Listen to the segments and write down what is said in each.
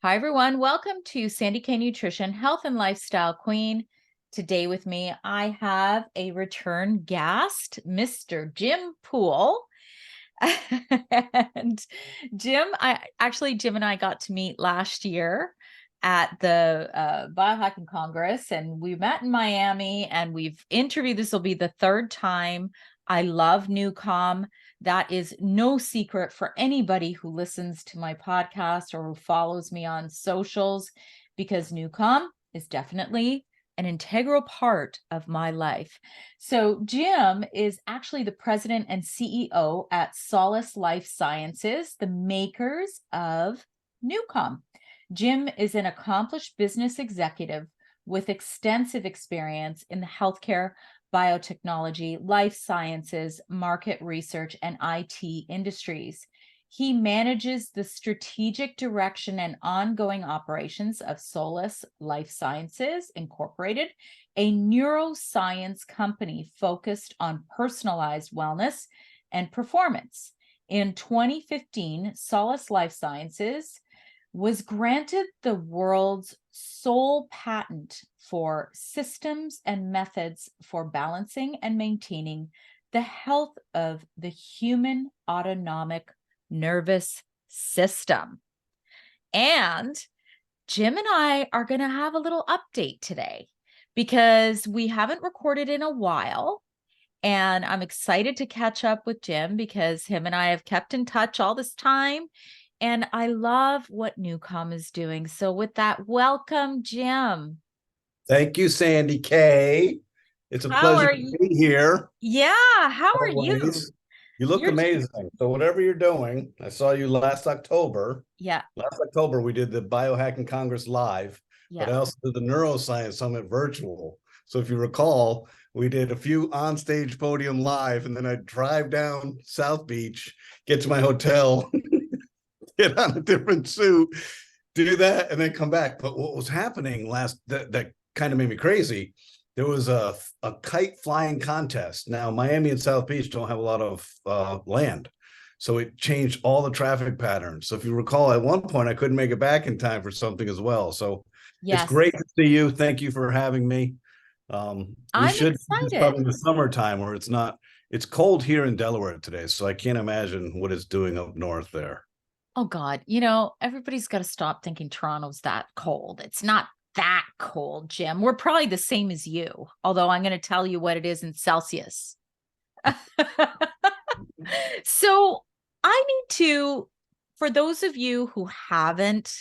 Hi, everyone. Welcome to Sandy K Nutrition, Health and Lifestyle Queen. Today with me, I have a return guest, Mr. Jim Poole. And Jim and I got to meet last year at the Biohacking Congress, and we met in Miami, and we've interviewed. This will be the third time. I love NuCalm. That is no secret for anybody who listens to my podcast or who follows me on socials, because NuCalm is definitely an integral part of my life. So Jim is actually the president and CEO at Solace Lifesciences, the makers of NuCalm. Jim is an accomplished business executive with extensive experience in the healthcare, biotechnology, life sciences, market research, and IT industries. He manages the strategic direction and ongoing operations of Solace Lifesciences Incorporated, a neuroscience company focused on personalized wellness and performance. In 2015, Solace Lifesciences was granted the world's sole patent for systems and methods for balancing and maintaining the health of the human autonomic nervous system. And Jim and I are going to have a little update today because we haven't recorded in a while. And I'm excited to catch up with Jim because him and I have kept in touch all this time. And I love what NuCalm is doing. So with that, welcome, Jim. Thank you, Sandy K. It's a pleasure to be here. Yeah, how are you? You look amazing. So whatever you're doing, I saw you last October. Yeah. Last October, we did the Biohacking Congress live, Yeah. but I also did the Neuroscience Summit virtual. So if you recall, we did a few on-stage podium live, and then I'd drive down South Beach, get to my hotel, get on a different suit, do that, and then come back. But what was happening that kind of made me crazy, there was a kite flying contest. Now, Miami and South Beach don't have a lot of land, so it changed all the traffic patterns. So if you recall, at one point, I couldn't make it back in time for something as well. So yes. It's great to see you. Thank you for having me. We should start in the summertime where it's cold here in Delaware today, so I can't imagine what it's doing up north there. Oh God, everybody's got to stop thinking Toronto's that cold. It's not that cold, Jim. We're probably the same as you, although I'm going to tell you what it is in Celsius. So I need to, for those of you who haven't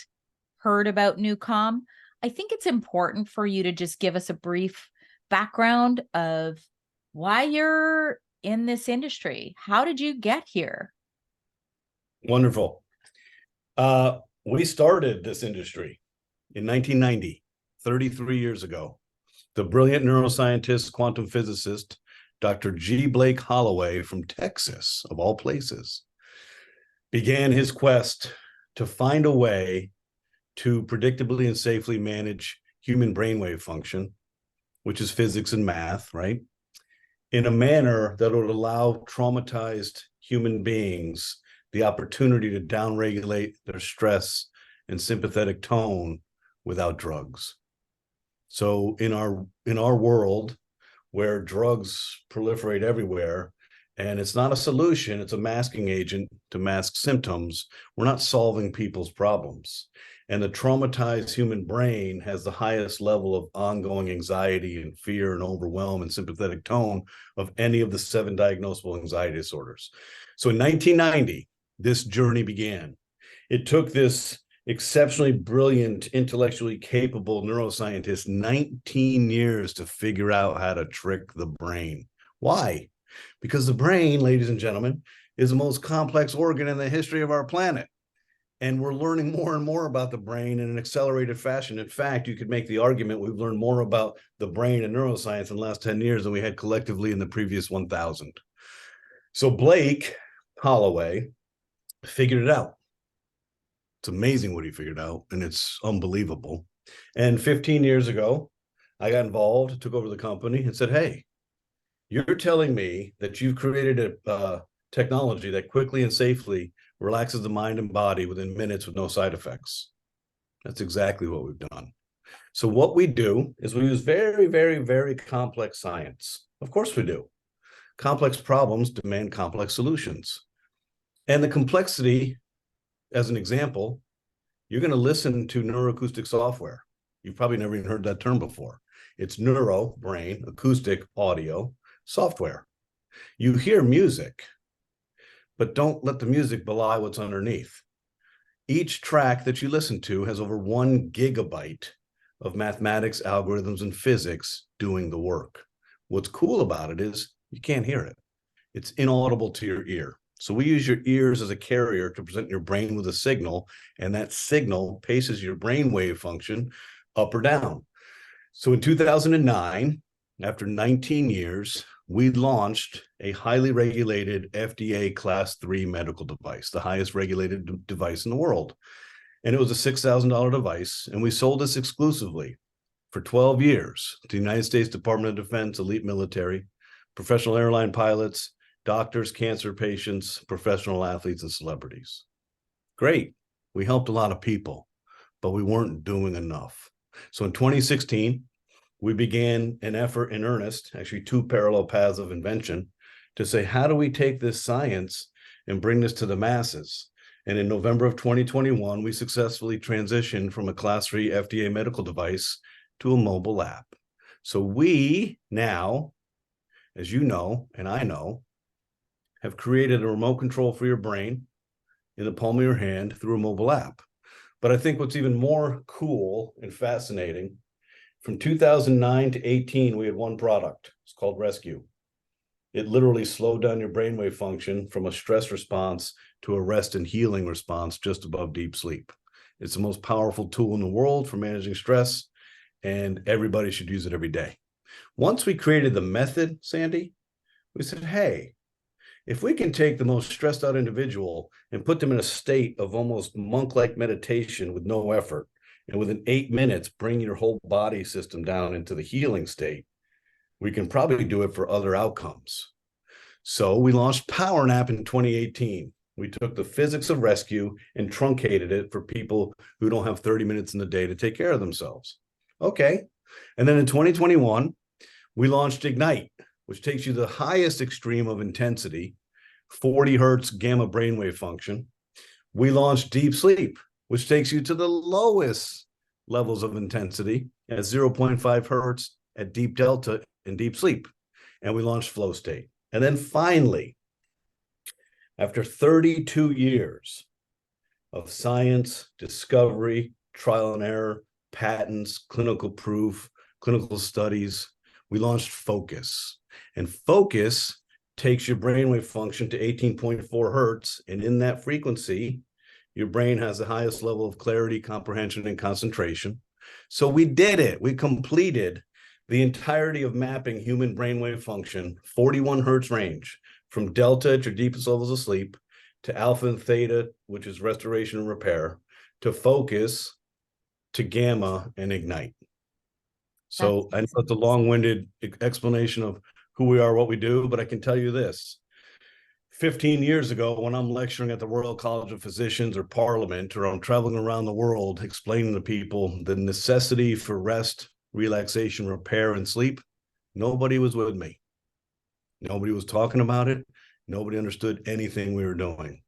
heard about NuCalm, I think it's important for you to just give us a brief background of why you're in this industry. How did you get here? Wonderful. We started this industry in 1990, 33 years ago. The brilliant neuroscientist, quantum physicist, Dr. G. Blake Holloway from Texas, of all places, began his quest to find a way to predictably and safely manage human brainwave function, which is physics and math, right? In a manner that would allow traumatized human beings the opportunity to downregulate their stress and sympathetic tone without drugs. So in our world, where drugs proliferate everywhere, and it's not a solution, it's a masking agent to mask symptoms, we're not solving people's problems. And the traumatized human brain has the highest level of ongoing anxiety and fear and overwhelm and sympathetic tone of any of the 7 diagnosable anxiety disorders. So in 1990, this journey began. It took this exceptionally brilliant, intellectually capable neuroscientist 19 years to figure out how to trick the brain. Why? Because the brain, ladies and gentlemen, is the most complex organ in the history of our planet. And we're learning more and more about the brain in an accelerated fashion. In fact, you could make the argument we've learned more about the brain and neuroscience in the last 10 years than we had collectively in the previous 1,000. So Blake Holloway figured it out. It's amazing what he figured out, and it's unbelievable. And 15 years ago, I got involved, took over the company, and said, hey, you're telling me that you've created a technology that quickly and safely relaxes the mind and body within minutes with no side effects. That's exactly what we've done. So what we do is we use very, very, very complex science. Of course we do. Complex problems demand complex solutions. And the complexity, as an example, you're going to listen to neuroacoustic software. You've probably never even heard that term before. It's neuro, brain, acoustic, audio, software. You hear music, but don't let the music belie what's underneath. Each track that you listen to has over 1 gigabyte of mathematics, algorithms, and physics doing the work. What's cool about it is you can't hear it. It's inaudible to your ear. So we use your ears as a carrier to present your brain with a signal, and that signal paces your brainwave function up or down. So in 2009, after 19 years, we launched a highly regulated FDA Class 3 medical device, the highest regulated device in the world. And it was a $6,000 device, and we sold this exclusively for 12 years to the United States Department of Defense, elite military, professional airline pilots, doctors, cancer patients, professional athletes, and celebrities. Great. We helped a lot of people, but we weren't doing enough. So in 2016, we began an effort in earnest, actually 2 parallel paths of invention, to say, how do we take this science and bring this to the masses? And in November of 2021, we successfully transitioned from a Class 3 FDA medical device to a mobile app. So we now, as you know, and I know, have created a remote control for your brain in the palm of your hand through a mobile app. But I think what's even more cool and fascinating, from 2009 to 18, we had one product. It's called Rescue. It literally slowed down your brainwave function from a stress response to a rest and healing response just above deep sleep. It's the most powerful tool in the world for managing stress, and everybody should use it every day. Once we created the method, Sandy, we said, hey, if we can take the most stressed out individual and put them in a state of almost monk-like meditation with no effort, and within 8 minutes, bring your whole body system down into the healing state, we can probably do it for other outcomes. So we launched Power Nap in 2018. We took the physics of Rescue and truncated it for people who don't have 30 minutes in the day to take care of themselves. Okay. And then in 2021, we launched Ignite, which takes you to the highest extreme of intensity, 40 hertz gamma brainwave function. We launched Deep Sleep, which takes you to the lowest levels of intensity at 0.5 hertz at deep delta in deep sleep. And we launched Flow State. And then finally, after 32 years of science, discovery, trial and error, patents, clinical proof, clinical studies, we launched Focus. And Focus takes your brainwave function to 18.4 hertz. And in that frequency, your brain has the highest level of clarity, comprehension, and concentration. So we did it. We completed the entirety of mapping human brainwave function, 41 hertz range, from delta at your deepest levels of sleep to alpha and theta, which is restoration and repair, to focus, to gamma and ignite. So I know it's a long-winded explanation of who we are, what we do, but I can tell you this. 15 years ago, when I'm lecturing at the Royal College of Physicians or Parliament, or I'm traveling around the world explaining to people the necessity for rest, relaxation, repair, and sleep, nobody was with me. Nobody was talking about it. Nobody understood anything we were doing.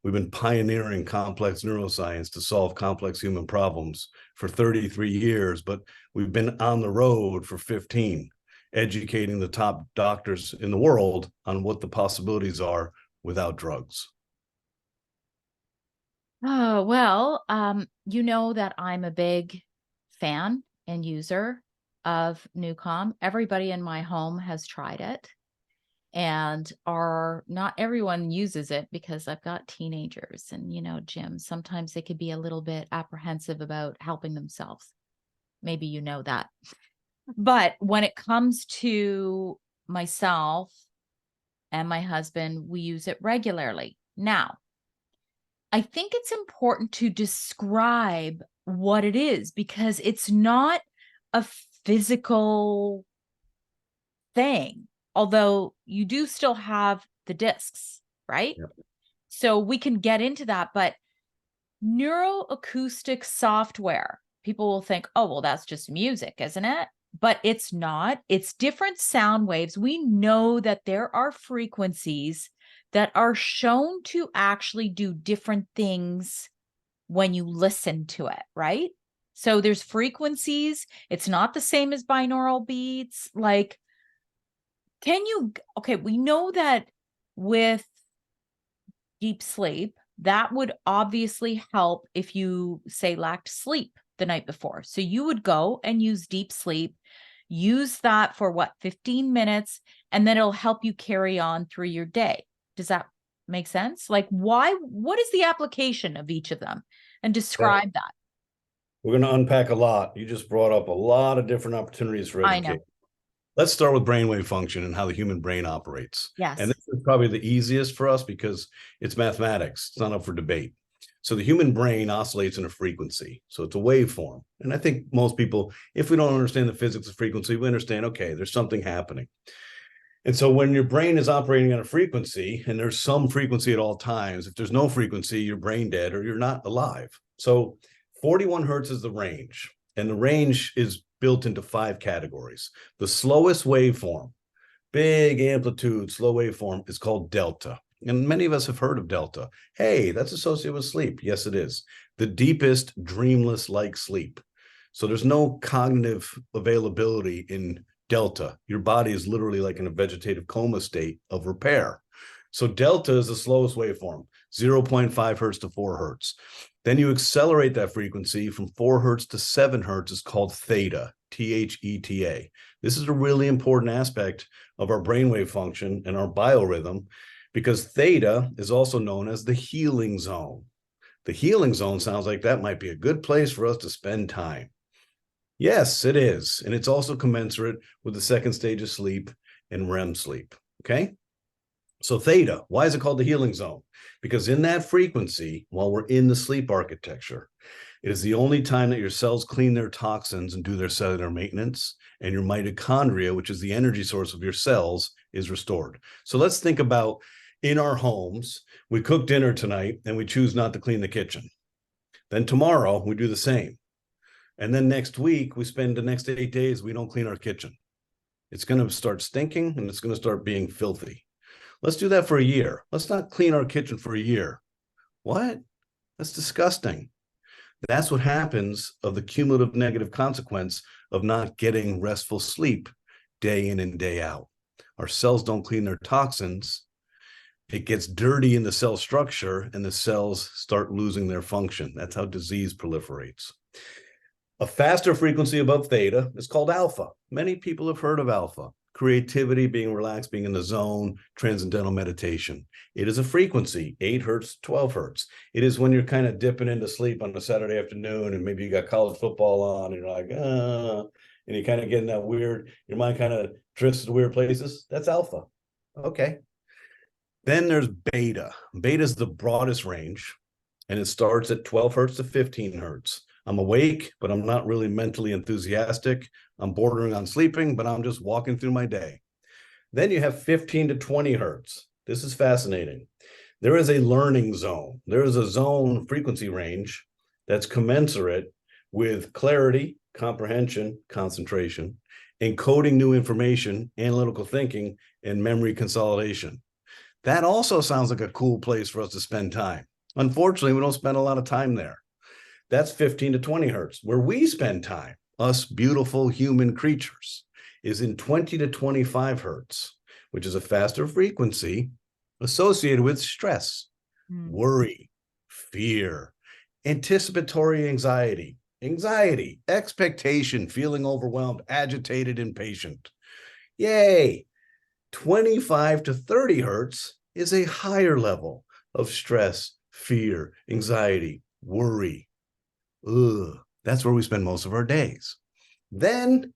We've been pioneering complex neuroscience to solve complex human problems for 33 years, but we've been on the road for 15, educating the top doctors in the world on what the possibilities are without drugs. Oh, well, you know that I'm a big fan and user of NuCalm. Everybody in my home has tried it, and not everyone uses it because I've got teenagers, and Jim, sometimes they could be a little bit apprehensive about helping themselves. Maybe you know that. But when it comes to myself and my husband, we use it regularly. Now, I think it's important to describe what it is, because it's not a physical thing, although you do still have the discs, right? Yep. So we can get into that, but Neuroacoustic software. People will think, oh, well, that's just music, isn't it? But it's not. It's different sound waves. We know that there are frequencies that are shown to actually do different things when you listen to it, right? So there's frequencies. It's not the same as binaural beats. Like, okay, we know that with deep sleep, that would obviously help if you say lacked sleep the night before. So you would go and use deep sleep, use that for what, 15 minutes, and then it'll help you carry on through your day. Does that make sense? Like, what is the application of each of them? And Yeah. describe that. We're going to unpack a lot. You just brought up a lot of different opportunities for I know. education. Let's start with brainwave function and how the human brain operates. And Yes. this is probably the easiest for us because it's mathematics. It's not up for debate. So the human brain oscillates in a frequency. So it's a waveform. And I think most people, if we don't understand the physics of frequency, we understand, okay, there's something happening. And so when your brain is operating on a frequency, and there's some frequency at all times, if there's no frequency, you're brain dead or you're not alive. So 41 hertz is the range. And the range is built into 5 categories. The slowest waveform, big amplitude, slow waveform, is called delta. And many of us have heard of delta. Hey, that's associated with sleep. Yes, it is. The deepest, dreamless-like sleep. So there's no cognitive availability in delta. Your body is literally like in a vegetative coma state of repair. So delta is the slowest waveform, 0.5 hertz to 4 hertz. Then you accelerate that frequency from 4 hertz to 7 hertz. Is called theta, Theta. This is a really important aspect of our brainwave function and our biorhythm, because theta is also known as the healing zone. The healing zone sounds like that might be a good place for us to spend time. Yes, it is. And it's also commensurate with the second stage of sleep and REM sleep. Okay. So theta, why is it called the healing zone? Because in that frequency, while we're in the sleep architecture, it is the only time that your cells clean their toxins and do their cellular maintenance, and your mitochondria, which is the energy source of your cells, is restored. So let's think about in our homes, we cook dinner tonight and we choose not to clean the kitchen. Then tomorrow we do the same. And then next week, we spend the next 8 days, we don't clean our kitchen. It's going to start stinking and it's going to start being filthy. Let's do that for a year. Let's not clean our kitchen for a year. What? That's disgusting. That's what happens of the cumulative negative consequence of not getting restful sleep day in and day out. Our cells don't clean their toxins. It gets dirty in the cell structure and the cells start losing their function. That's how disease proliferates. A faster frequency above theta is called alpha. Many people have heard of alpha. Creativity, being relaxed, being in the zone, transcendental meditation. It is a frequency, 8 hertz, 12 hertz. It is when you're kind of dipping into sleep on a Saturday afternoon and maybe you got college football on and you're like, and you kind of get in that weird, your mind kind of drifts to weird places. That's alpha. Okay. Then there's beta. Beta is the broadest range, and it starts at 12 hertz to 15 hertz. I'm awake, but I'm not really mentally enthusiastic. I'm bordering on sleeping, but I'm just walking through my day. Then you have 15 to 20 hertz. This is fascinating. There is a learning zone. There is a zone frequency range that's commensurate with clarity, comprehension, concentration, encoding new information, analytical thinking, and memory consolidation. That also sounds like a cool place for us to spend time. Unfortunately, we don't spend a lot of time there. That's 15 to 20 hertz. Where we spend time, us beautiful human creatures, is in 20 to 25 hertz, which is a faster frequency associated with stress, worry, fear, anticipatory anxiety, expectation, feeling overwhelmed, agitated, impatient. Yay! 25 to 30 hertz is a higher level of stress, fear, anxiety, worry. That's where we spend most of our days. Then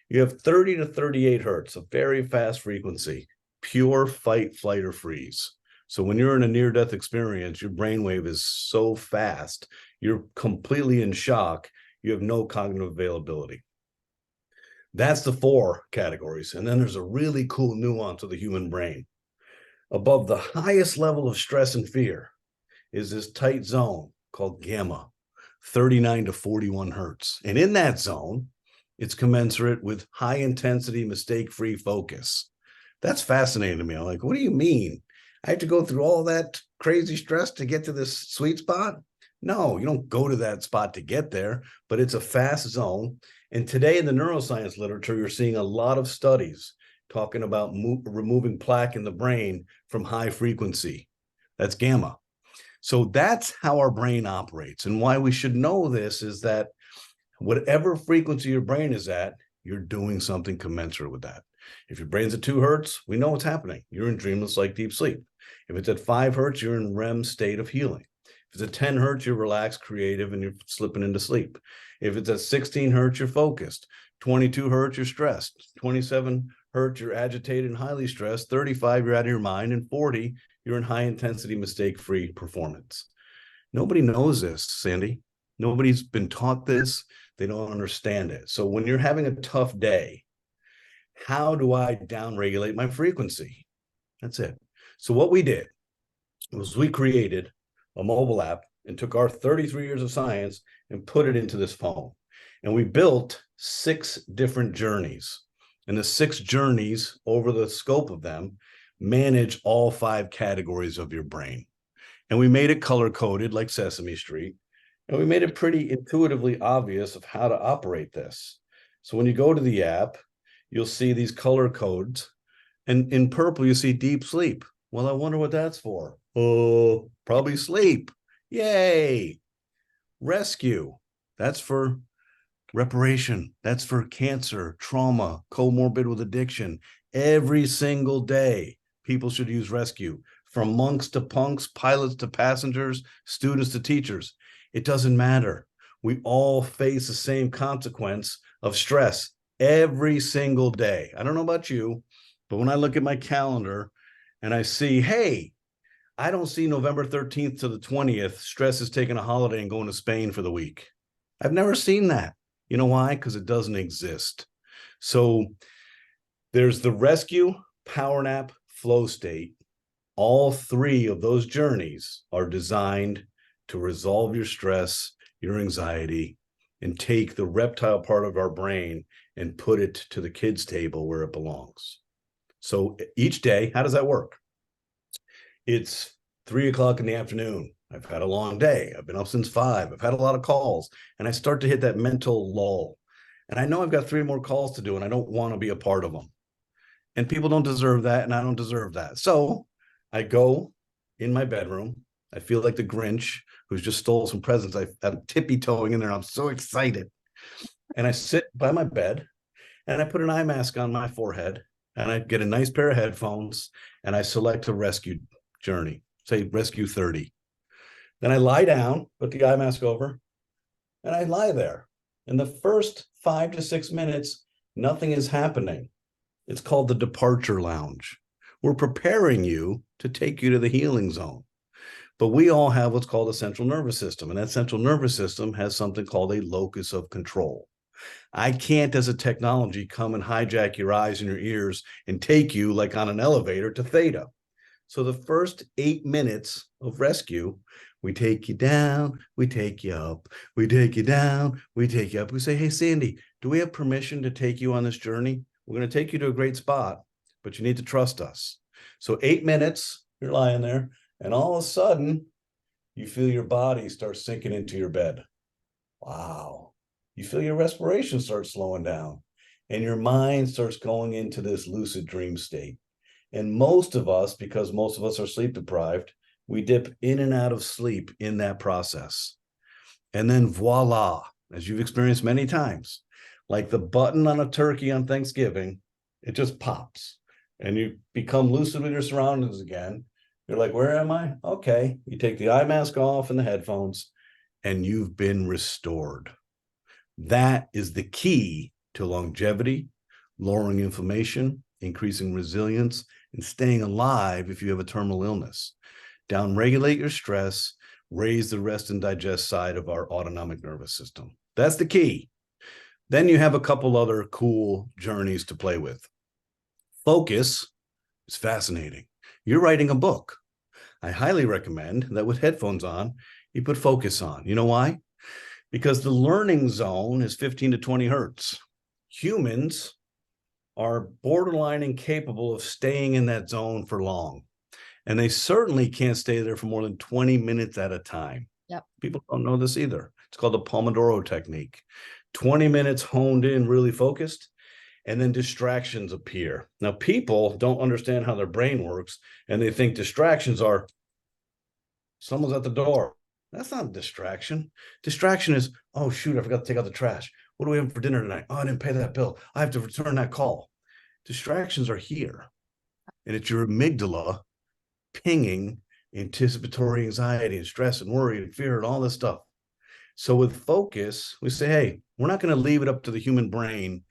you have 30 to 38 hertz, a very fast frequency, pure fight, flight, or freeze. So when you're in a near-death experience, your brainwave is so fast, you're completely in shock, you have no cognitive availability. That's the 4 categories. And then there's a really cool nuance of the human brain. Above the highest level of stress and fear is this tight zone called gamma, 39 to 41 hertz. And in that zone, it's commensurate with high intensity, mistake-free focus. That's fascinating to me. I'm like, what do you mean? I have to go through all that crazy stress to get to this sweet spot? No, you don't go to that spot to get there, but it's a fast zone. And today in the neuroscience literature, you're seeing a lot of studies talking about removing plaque in the brain from high frequency. That's gamma. So that's how our brain operates. And why we should know this is that whatever frequency your brain is at, you're doing something commensurate with that. If your brain's at 2 hertz, we know what's happening. You're in dreamless like deep sleep. If it's at 5 hertz, you're in REM state of healing. If it's at 10 hertz, you're relaxed, creative, and you're slipping into sleep. If it's at 16 hertz, you're focused. 22 hertz, you're stressed. 27 hertz, you're agitated and highly stressed. 35, you're out of your mind. And 40, you're in high intensity, mistake-free performance. Nobody knows this, Sandy. Nobody's been taught this. They don't understand it. So when you're having a tough day, how do I downregulate my frequency? That's it. So what we did was we created a mobile app and took our 33 years of science and put it into this phone. And we built 6 different journeys. And the 6 journeys, over the scope of them, manage all 5 categories of your brain. And we made it color-coded like Sesame Street. And we made it pretty intuitively obvious of how to operate this. So when you go to the app, you'll see these color codes. And in purple, you see deep sleep. Well, I wonder what that's for. Oh, probably sleep. Yay. Rescue. That's for reparation. That's for cancer, trauma, comorbid with addiction. Every single day, people should use rescue. From monks to punks, pilots to passengers, students to teachers. It doesn't matter. We all face the same consequence of stress every single day. I don't know about you, but when I look at my calendar and I see, hey, I don't see November 13th to the 20th, stress is taking a holiday and going to Spain for the week. I've never seen that. You know why? Because it doesn't exist. So there's the rescue, power nap, flow state. All 3 of those journeys are designed to resolve your stress, your anxiety, and take the reptile part of our brain and put it to the kids' table where it belongs. So each day, how does that work? It's 3 o'clock in the afternoon. I've had a long day. I've been up since 5. I've had a lot of calls, and I start to hit that mental lull. And I know I've got 3 more calls to do, and I don't want to be a part of them. And people don't deserve that, and I don't deserve that. So I go in my bedroom. I feel like the Grinch who's just stole some presents. I'm tippy-toeing in there. I'm so excited. And I sit by my bed, and I put an eye mask on my forehead, and I get a nice pair of headphones, and I select a rescue journey, say rescue 30. Then I lie down, put the eye mask over, and I lie there. In the first 5 to 6 minutes, nothing is happening. It's called the departure lounge. We're preparing you to take you to the healing zone. But we all have what's called a central nervous system, and that central nervous system has something called a locus of control. I can't, as a technology, come and hijack your eyes and your ears and take you like on an elevator to theta. So the first 8 minutes of rescue, we take you down, we take you up, we take you down, we take you up. We say, hey, Sandy, do we have permission to take you on this journey? We're going to take you to a great spot, but you need to trust us. So 8 minutes, you're lying there, and all of a sudden, you feel your body start sinking into your bed. Wow. You feel your respiration start slowing down, and your mind starts going into this lucid dream state. And most of us, because most of us are sleep deprived, we dip in and out of sleep in that process. And then voila, as you've experienced many times, like the button on a turkey on Thanksgiving, it just pops and you become lucid with your surroundings again. You're like, where am I? Okay. You take the eye mask off and the headphones, and you've been restored. That is the key to longevity, lowering inflammation, increasing resilience, and staying alive if you have a terminal illness. Downregulate your stress, raise the rest and digest side of our autonomic nervous system. That's the key. Then you have a couple other cool journeys to play with. Focus is fascinating. You're writing a book. I highly recommend that with headphones on, You put focus on. You know why? Because the learning zone is 15 to 20 hertz. Humans are borderline incapable of staying in that zone for long. And they certainly can't stay there for more than 20 minutes at a time. Yep. People don't know this either. It's called the Pomodoro technique. 20 minutes honed in, really focused, and then distractions appear. Now, people don't understand how their brain works, and they think distractions are someone's at the door. That's not a distraction. Distraction is, oh, shoot, I forgot to take out the trash. What do we have for dinner tonight? Oh, I didn't pay that bill. I have to return that call. Distractions are here. And it's your amygdala pinging anticipatory anxiety and stress and worry and fear and all this stuff. So with focus, we say, hey, we're not going to leave it up to the human brain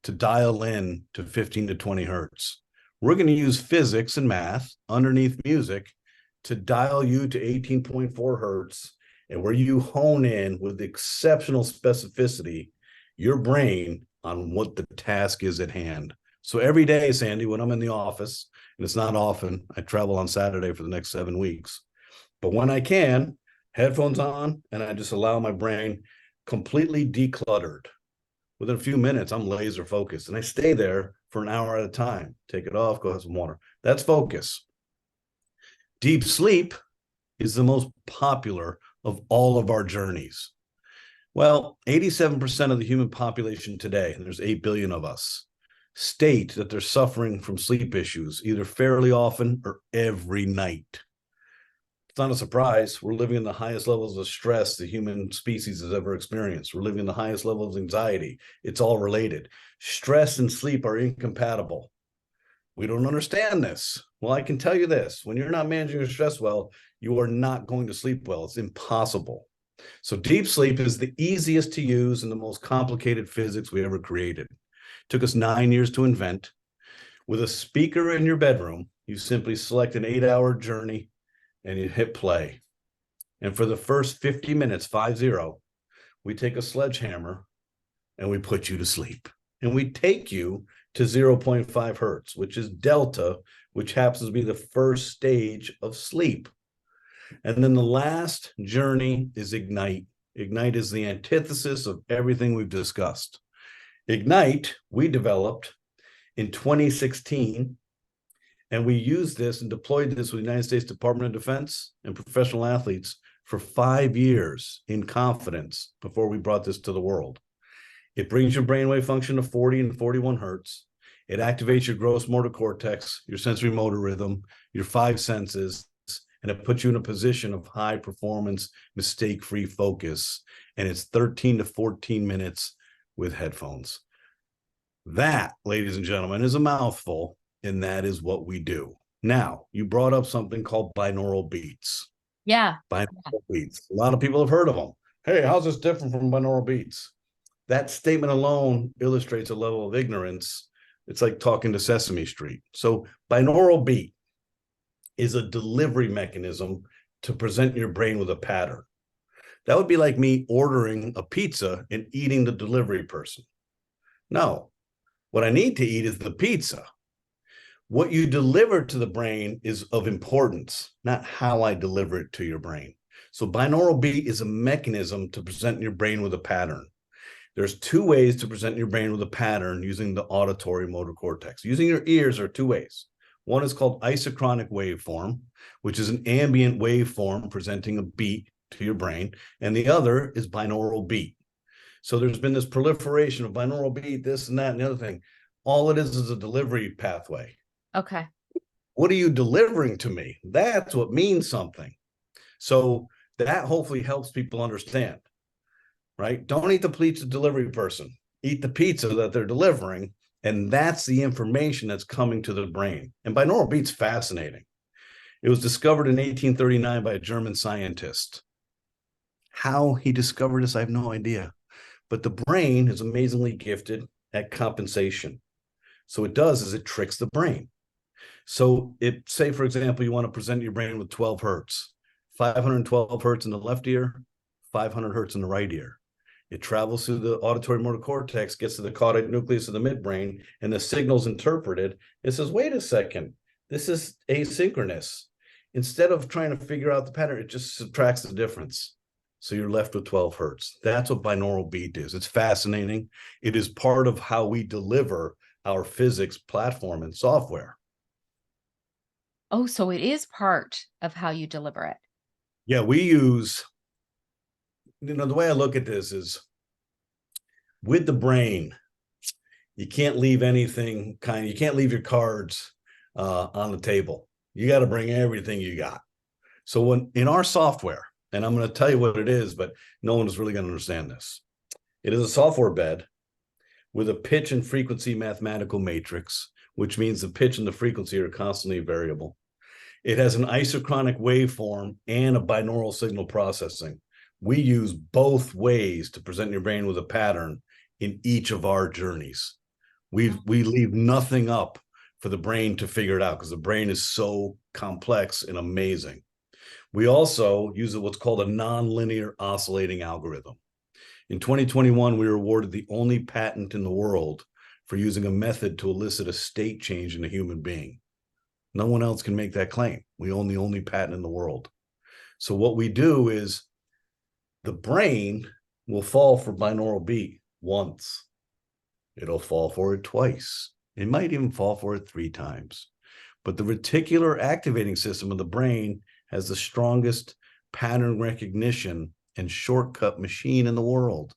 to dial in to 15 to 20 hertz. We're going to use physics and math underneath music to dial you to 18.4 hertz, and where you hone in with exceptional specificity your brain on what the task is at hand. So every day, Sandy, when I'm in the office, and it's not often, I travel on Saturday for the next 7 weeks, but when I can, headphones on, and I just allow my brain completely decluttered. Within a few minutes, I'm laser focused, and I stay there for an hour at a time. Take it off, go have some water. That's focus. Deep sleep is the most popular of all of our journeys. Well, 87% of the human population today, and there's 8 billion of us, state that they're suffering from sleep issues, either fairly often or every night. It's not a surprise. We're living in the highest levels of stress the human species has ever experienced. We're living in the highest levels of anxiety. It's all related. Stress and sleep are incompatible. We don't understand this. Well, I can tell you this. When you're not managing your stress well, you are not going to sleep well. It's impossible. So deep sleep is the easiest to use and the most complicated physics we ever created. It took us 9 years to invent. With a speaker in your bedroom, you simply select an 8-hour journey and you hit play. And for the first 50 minutes, 50, we take a sledgehammer and we put you to sleep. And we take you to 0.5 hertz, which is delta, which happens to be the first stage of sleep. And then the last journey is ignite. Ignite is the antithesis of everything we've discussed. Ignite, we developed in 2016, and we used this and deployed this with the United States Department of Defense and professional athletes for 5 years in confidence before we brought this to the world. It brings your brainwave function to 40 and 41 hertz. It activates your gross motor cortex, your sensory motor rhythm, your 5 senses, and it puts you in a position of high performance, mistake-free focus. And it's 13 to 14 minutes with headphones. That, ladies and gentlemen, is a mouthful, and that is what we do. Now, you brought up something called binaural beats. Yeah. Binaural beats. A lot of people have heard of them. Hey, how's this different from binaural beats? That statement alone illustrates a level of ignorance. It's like talking to Sesame Street. So binaural beat is a delivery mechanism to present your brain with a pattern. That would be like me ordering a pizza and eating the delivery person. No, what I need to eat is the pizza. What you deliver to the brain is of importance, not how I deliver it to your brain. So binaural beat is a mechanism to present your brain with a pattern. There's 2 ways to present your brain with a pattern using the auditory motor cortex. Using your ears are 2 ways. One is called isochronic waveform, which is an ambient waveform presenting a beat to your brain, and the other is binaural beat. So there's been this proliferation of binaural beat, this and that and the other thing. All it is a delivery pathway. Okay. What are you delivering to me? That's what means something. So that hopefully helps people understand, right? Don't eat the pizza delivery person. Eat the pizza that they're delivering, and that's the information that's coming to the brain. And binaural beat's fascinating. It was discovered in 1839 by a German scientist. How he discovered this, I have no idea. But the brain is amazingly gifted at compensation. So what it does is it tricks the brain. So say, for example, you want to present your brain with 12 hertz, 512 hertz in the left ear, 500 hertz in the right ear. It travels through the auditory motor cortex, gets to the caudate nucleus of the midbrain, and the signal's interpreted. It says, wait a second, this is asynchronous. instead of trying to figure out the pattern, it just subtracts the difference. So you're left with 12 hertz. That's what binaural beat is. It's fascinating. It is part of how we deliver our physics platform and software. Oh, so it is part of how you deliver it. Yeah, we use, the way I look at this is with the brain, you can't leave anything you can't leave your cards on the table. You got to bring everything you got. So when in our software, and I'm going to tell you what it is, but no one is really going to understand this. It is a software bed with a pitch and frequency mathematical matrix, which means the pitch and the frequency are constantly variable. It has an isochronic waveform and a binaural signal processing. We use both ways to present your brain with a pattern in each of our journeys. We leave nothing up for the brain to figure it out because the brain is so complex and amazing. We also use what's called a nonlinear oscillating algorithm. In 2021, we were awarded the only patent in the world for using a method to elicit a state change in a human being. No one else can make that claim. We own the only patent in the world. So what we do is the brain will fall for binaural beat once. It'll fall for it twice. It might even fall for it 3 times. But the reticular activating system of the brain has the strongest pattern recognition and shortcut machine in the world.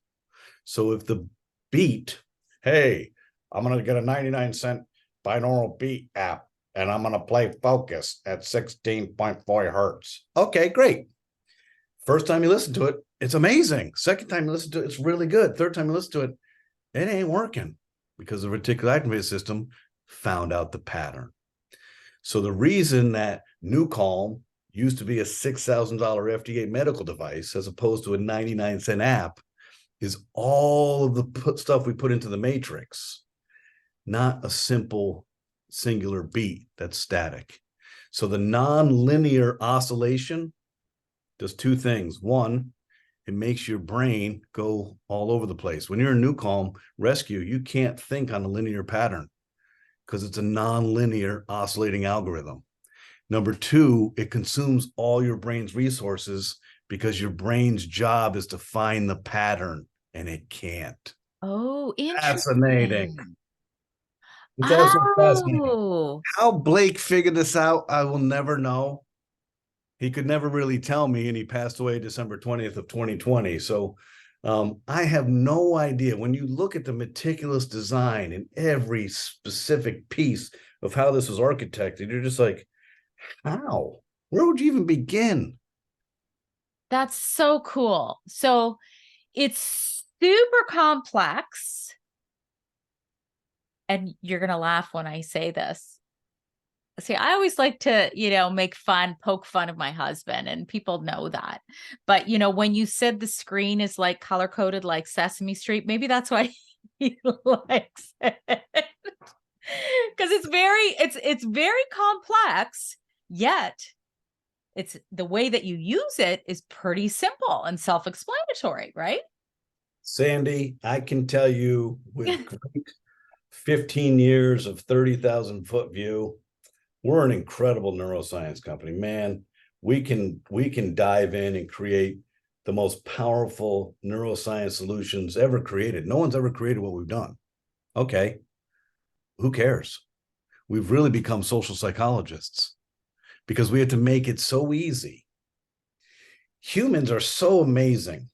So if the beat, hey, I'm going to get a 99-cent binaural beat app and I'm going to play focus at 16.4 hertz. Okay, great. First time you listen to it, it's amazing. Second time you listen to it, it's really good. Third time you listen to it, it ain't working because the reticular activating system found out the pattern. So the reason that NuCalm used to be a $6,000 FDA medical device as opposed to a 99-cent app is all of the stuff we put into the matrix, not a simple singular beat that's static. So the non-linear oscillation does 2 things. One, it makes your brain go all over the place. When you're in NuCalm Rescue, you can't think on a linear pattern because it's a non-linear oscillating algorithm. Number 2, it consumes all your brain's resources because your brain's job is to find the pattern and it can't. Oh, Fascinating. interesting. It's absolutely fascinating. Oh, How Blake figured this out, I will never know. He could never really tell me, and he passed away December 20th of 2020. So I have no idea. When you look at the meticulous design in every specific piece of how this was architected, you're just like, how? Where would you even begin? that's so cool. So it's super complex. And you're going to laugh when I say this. See, I always like to, make fun, poke fun of my husband, and people know that. But, when you said the screen is like color coded like Sesame Street, maybe that's why he likes it. Because it's very complex, yet it's the way that you use it is pretty simple and self-explanatory, right? Sandy, I can tell you with great 15 years of 30,000 foot view, we're an incredible neuroscience company, man. We can dive in and create the most powerful neuroscience solutions ever created. No one's ever created what we've done. Okay, who cares? We've really become social psychologists because we have to make it so easy. Humans are so amazing,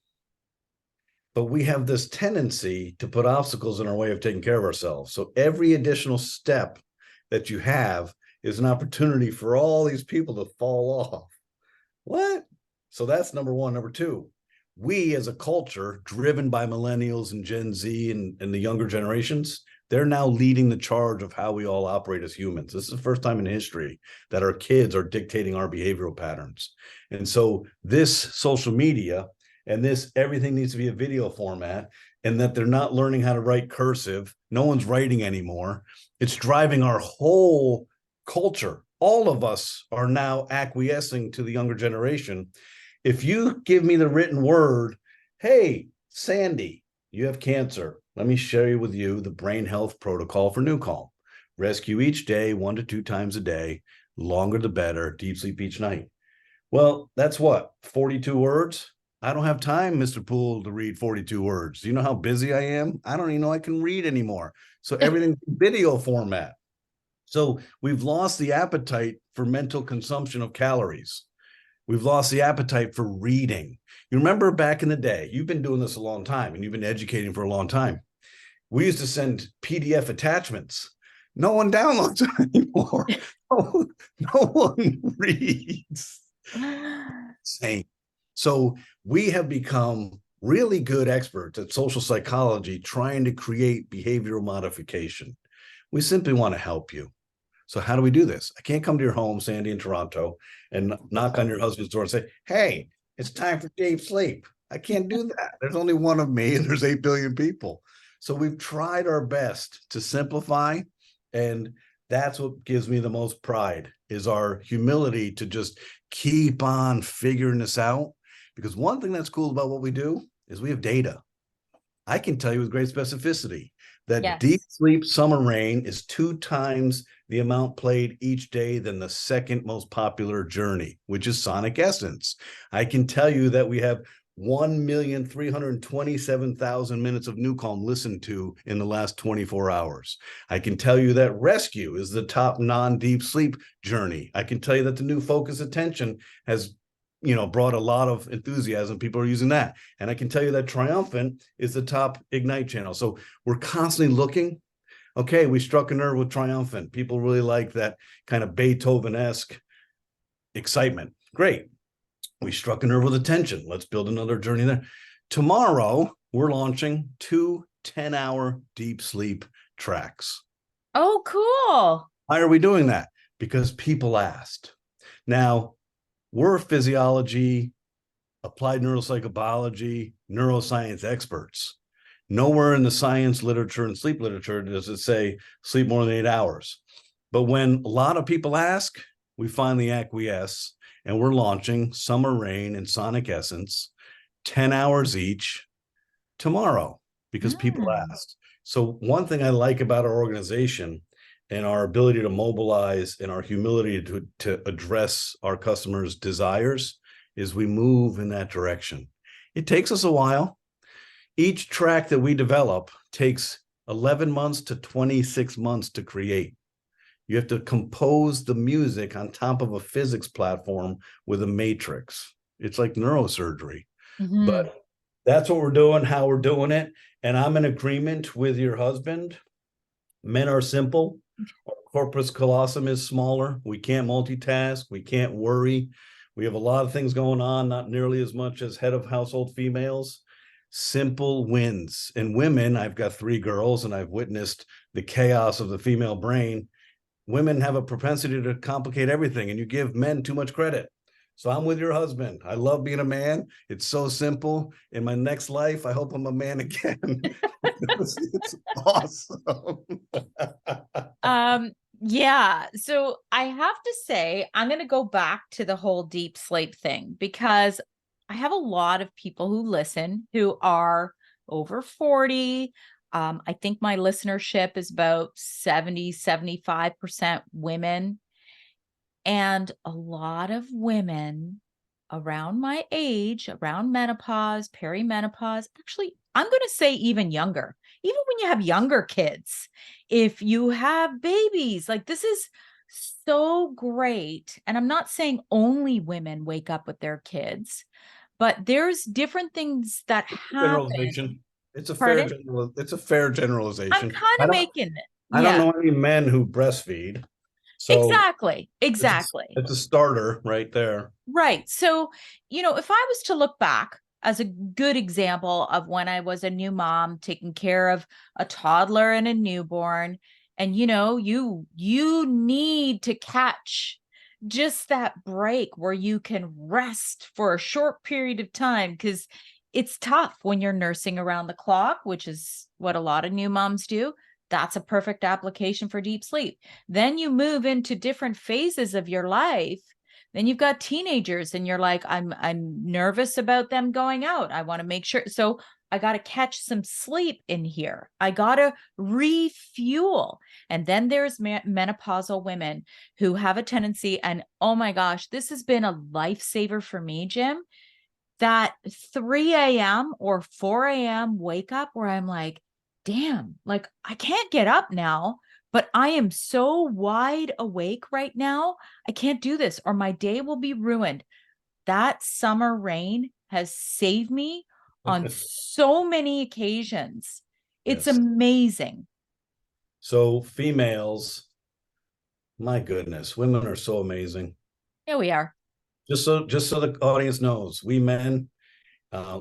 but we have this tendency to put obstacles in our way of taking care of ourselves. So every additional step that you have is an opportunity for all these people to fall off. What? So that's number 1. Number 2, we as a culture driven by millennials and Gen Z and the younger generations, they're now leading the charge of how we all operate as humans. This is the first time in history that our kids are dictating our behavioral patterns. And so this social media and this everything needs to be a video format, and that they're not learning how to write cursive. No one's writing anymore. It's driving our whole culture. All of us are now acquiescing to the younger generation. If you give me the written word, hey, Sandy, you have cancer. Let me share with you the brain health protocol for NuCalm. Rescue each day, 1 to 2 times a day. longer the better, deep sleep each night. Well, that's what, 42 words? I don't have time, Mr. Poole, to read 42 words. Do you know how busy I am? I don't even know I can read anymore. So everything's video format. So we've lost the appetite for mental consumption of calories. We've lost the appetite for reading. You remember back in the day, you've been doing this a long time and you've been educating for a long time. We used to send PDF attachments. No one downloads it anymore. No one reads. Same. So we have become really good experts at social psychology trying to create behavioral modification. We simply want to help you. So how do we do this? I can't come to your home, Sandy, in Toronto, and knock on your husband's door and say, hey, it's time for deep sleep. I can't do that. There's only one of me and there's 8 billion people. So we've tried our best to simplify, and that's what gives me the most pride is our humility to just keep on figuring this out. Because one thing that's cool about what we do is we have data. I can tell you with great specificity that deep sleep summer rain is 2 times the amount played each day than the second most popular journey, which is Sonic Essence. I can tell you that we have 1,327,000 minutes of NuCalm listened to in the last 24 hours. I can tell you that Rescue is the top non-deep sleep journey. I can tell you that the new Focus Attention has brought a lot of enthusiasm. People are using that. And I can tell you that Triumphant is the top Ignite channel. So we're constantly looking. Okay, we struck a nerve with Triumphant. People really like that kind of Beethoven-esque excitement. Great. We struck a nerve with Attention. Let's build another journey there. Tomorrow, we're launching 2 10-hour deep sleep tracks. Oh, cool. Why are we doing that? Because people asked. Now, we're physiology, applied neuropsychobiology, neuroscience experts. Nowhere in the science literature and sleep literature does it say sleep more than 8 hours. But when a lot of people ask, we finally acquiesce, and we're launching Summer Rain and Sonic Essence, 10 hours each tomorrow because people asked. So one thing I like about our organization and our ability to mobilize and our humility to address our customers' desires is we move in that direction. It takes us a while. Each track that we develop takes 11 months to 26 months to create. You have to compose the music on top of a physics platform with a matrix. It's like neurosurgery. But that's what we're doing, how we're doing it. And I'm in agreement with your husband. Men are simple. Our corpus callosum is smaller. We can't multitask. We can't worry. We have a lot of things going on, not nearly as much as head of household females. Simple wins. And women, I've got 3 girls, and I've witnessed the chaos of the female brain. Women have a propensity to complicate everything, and you give men too much credit. So I'm with your husband. I love being a man. It's so simple. In my next life, I hope I'm a man again. It's awesome. Yeah. So I have to say, I'm going to go back to the whole deep sleep thing because I have a lot of people who listen who are over 40. I think my listenership is about 75% women. And a lot of women around my age, around menopause, perimenopause, actually, I'm going to say even younger, even when you have younger kids, if you have babies, like this is so great. And I'm not saying only women wake up with their kids, but there's different things that happen. It's a Pardon? fair I'm generalization. kind of making it. I don't Yeah, know any men who breastfeed. So exactly. Exactly. it's a starter right there. Right. So, if I was to look back as a good example of when I was a new mom taking care of a toddler and a newborn, and you need to catch just that break where you can rest for a short period of time because it's tough when you're nursing around the clock, which is what a lot of new moms do. That's a perfect application for deep sleep. Then you move into different phases of your life. Then you've got teenagers and you're like, I'm nervous about them going out. I want to make sure. So I got to catch some sleep in here. I got to refuel. And then there's menopausal women who have a tendency, and oh my gosh, this has been a lifesaver for me, Jim, that 3 a.m. or 4 a.m. wake up where I'm like, damn, like I can't get up now, but I am so wide awake right now. I can't do this or my day will be ruined. That summer rain has saved me on so many occasions. It's Yes. amazing. So females, my goodness, women are so amazing. Here we are. Just so the audience knows, we men,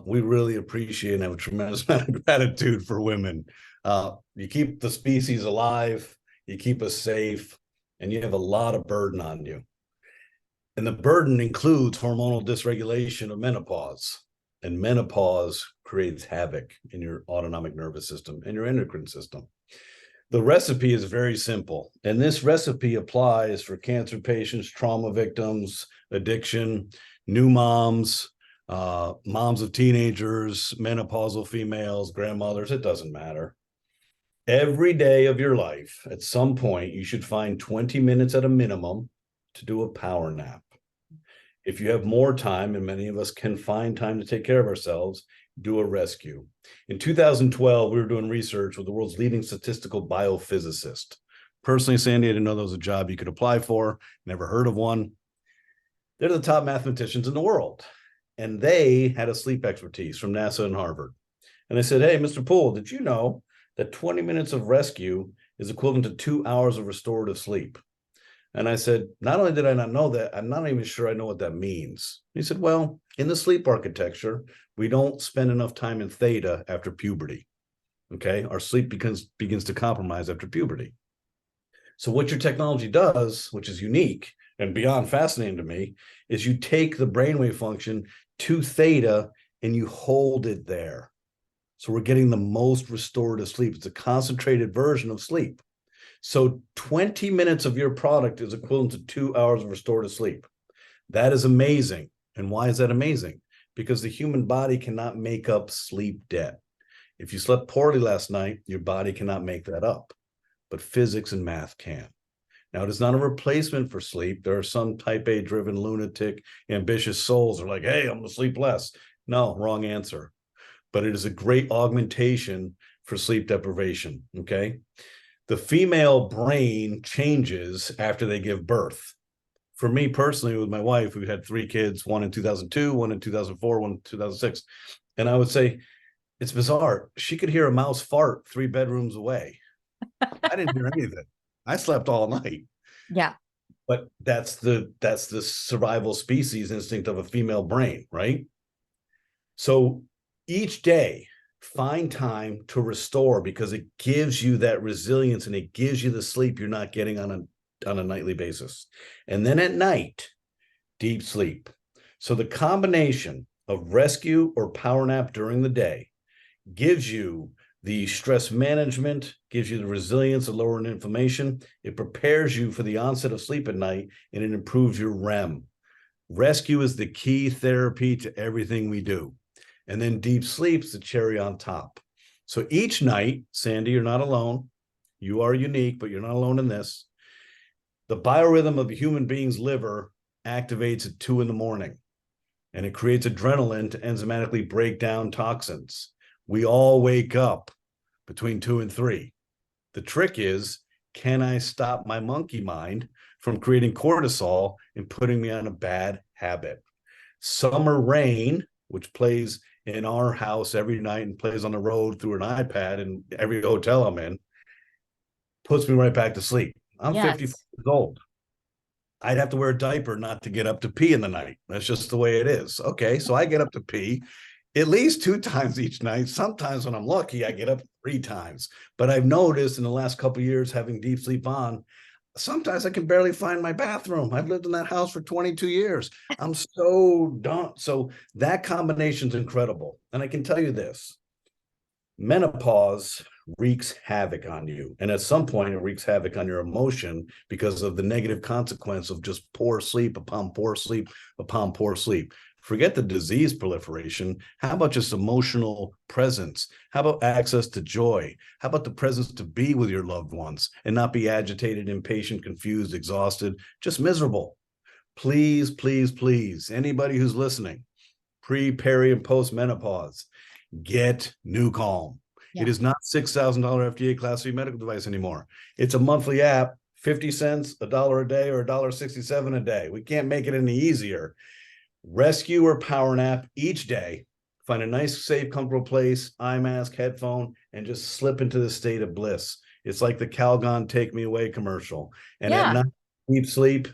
we really appreciate and have a tremendous amount of gratitude for women. You keep the species alive, you keep us safe, and you have a lot of burden on you. And the burden includes hormonal dysregulation of menopause. And menopause creates havoc in your autonomic nervous system and your endocrine system. The recipe is very simple. And this recipe applies for cancer patients, trauma victims, addiction, new moms, moms of teenagers, menopausal females, grandmothers, it doesn't matter. Every day of your life, at some point, you should find 20 minutes at a minimum to do a power nap. If you have more time, and many of us can find time to take care of ourselves, do a rescue. In 2012, we were doing research with the world's leading statistical biophysicist. Personally, Sandy, I didn't know there was a job you could apply for, never heard of one. They're the top mathematicians in the world. And they had a sleep expertise from NASA and Harvard. And they said, hey, Mr. Poole, did you know that 20 minutes of rescue is equivalent to 2 hours of restorative sleep? And I said, not only did I not know that, I'm not even sure I know what that means. He said, well, in the sleep architecture, we don't spend enough time in theta after puberty. Okay, our sleep begins to compromise after puberty. So what your technology does, which is unique and beyond fascinating to me, is you take the brainwave function to theta and you hold it there. So we're getting the most restorative sleep. It's a concentrated version of sleep. So 20 minutes of your product is equivalent to 2 hours of restorative sleep. That is amazing. And why is that amazing? Because the human body cannot make up sleep debt. If you slept poorly last night, your body cannot make that up, but physics and math can. Now, it is not a replacement for sleep. There are some type A driven lunatic, ambitious souls who are like, hey, I'm going to sleep less. No, wrong answer. But it is a great augmentation for sleep deprivation, okay? The female brain changes after they give birth. For me personally, with my wife, we had 3 kids, one in 2002, one in 2004, one in 2006. And I would say, it's bizarre. She could hear a mouse fart 3 bedrooms away. I didn't hear any of it. I slept all night. Yeah. But that's the survival species instinct of a female brain, right? So each day, find time to restore because it gives you that resilience and it gives you the sleep you're not getting on a nightly basis. And then at night, deep sleep. So the combination of rescue or power nap during the day gives you the stress management, gives you the resilience of lowering inflammation. It prepares you for the onset of sleep at night, and it improves your REM. Rescue is the key therapy to everything we do. And then deep sleep's the cherry on top. So each night, Sandy, you're not alone. You are unique, but you're not alone in this. The biorhythm of a human being's liver activates at 2 a.m, and it creates adrenaline to enzymatically break down toxins. We all wake up between 2 and 3. The trick is, can I stop my monkey mind from creating cortisol and putting me on a bad habit? Summer rain, which plays in our house every night and plays on the road through an iPad in every hotel I'm in, puts me right back to sleep. I'm 54 years old. I'd have to wear a diaper not to get up to pee in the night. That's just the way it is. Okay, so I get up to pee at least 2 times each night. Sometimes when I'm lucky, I get up 3 times. But I've noticed in the last couple of years having deep sleep on, sometimes I can barely find my bathroom. I've lived in that house for 22 years. I'm so done. So that combination is incredible. And I can tell you this, menopause wreaks havoc on you. And at some point, it wreaks havoc on your emotion because of the negative consequence of just poor sleep upon poor sleep upon poor sleep. Forget the disease proliferation. How about just emotional presence? How about access to joy? How about the presence to be with your loved ones and not be agitated, impatient, confused, exhausted, just miserable? Please, please, please, anybody who's listening, pre, peri, and post menopause, get NuCalm. Yeah. It is not $6,000 FDA Class 3 medical device anymore. It's a monthly app, 50 cents, $1 a day, or $1.67 a day. We can't make it any easier. Rescue or power nap each day. Find a nice, safe, comfortable place, eye mask, headphone, and just slip into the state of bliss. It's like the Calgon Take Me Away commercial. And at Yeah. night, deep sleep,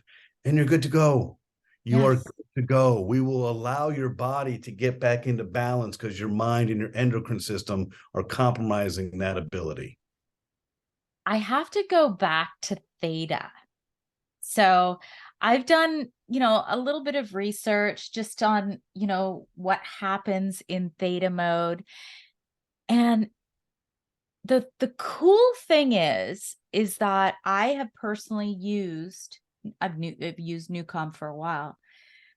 and you're good to go. You are Yes. good to go. We will allow your body to get back into balance because your mind and your endocrine system are compromising that ability. I have to go back to theta. So I've done, a little bit of research just on, what happens in theta mode. And the cool thing is that I have personally used, I've used NuCalm for a while,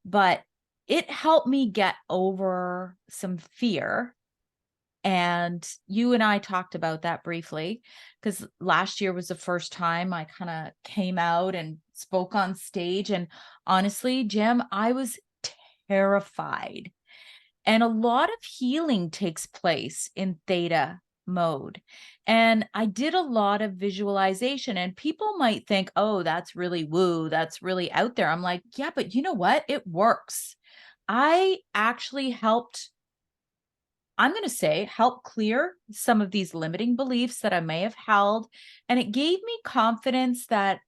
but it helped me get over some fear. And you and I talked about that briefly because last year was the first time I kind of came out and spoke on stage. And honestly, Jim, I was terrified. And a lot of healing takes place in theta mode. And I did a lot of visualization, and people might think, oh, that's really woo, that's really out there. I'm like, yeah, but you know what? It works. I actually helped, I'm going to say, help clear some of these limiting beliefs that I may have held. And it gave me confidence that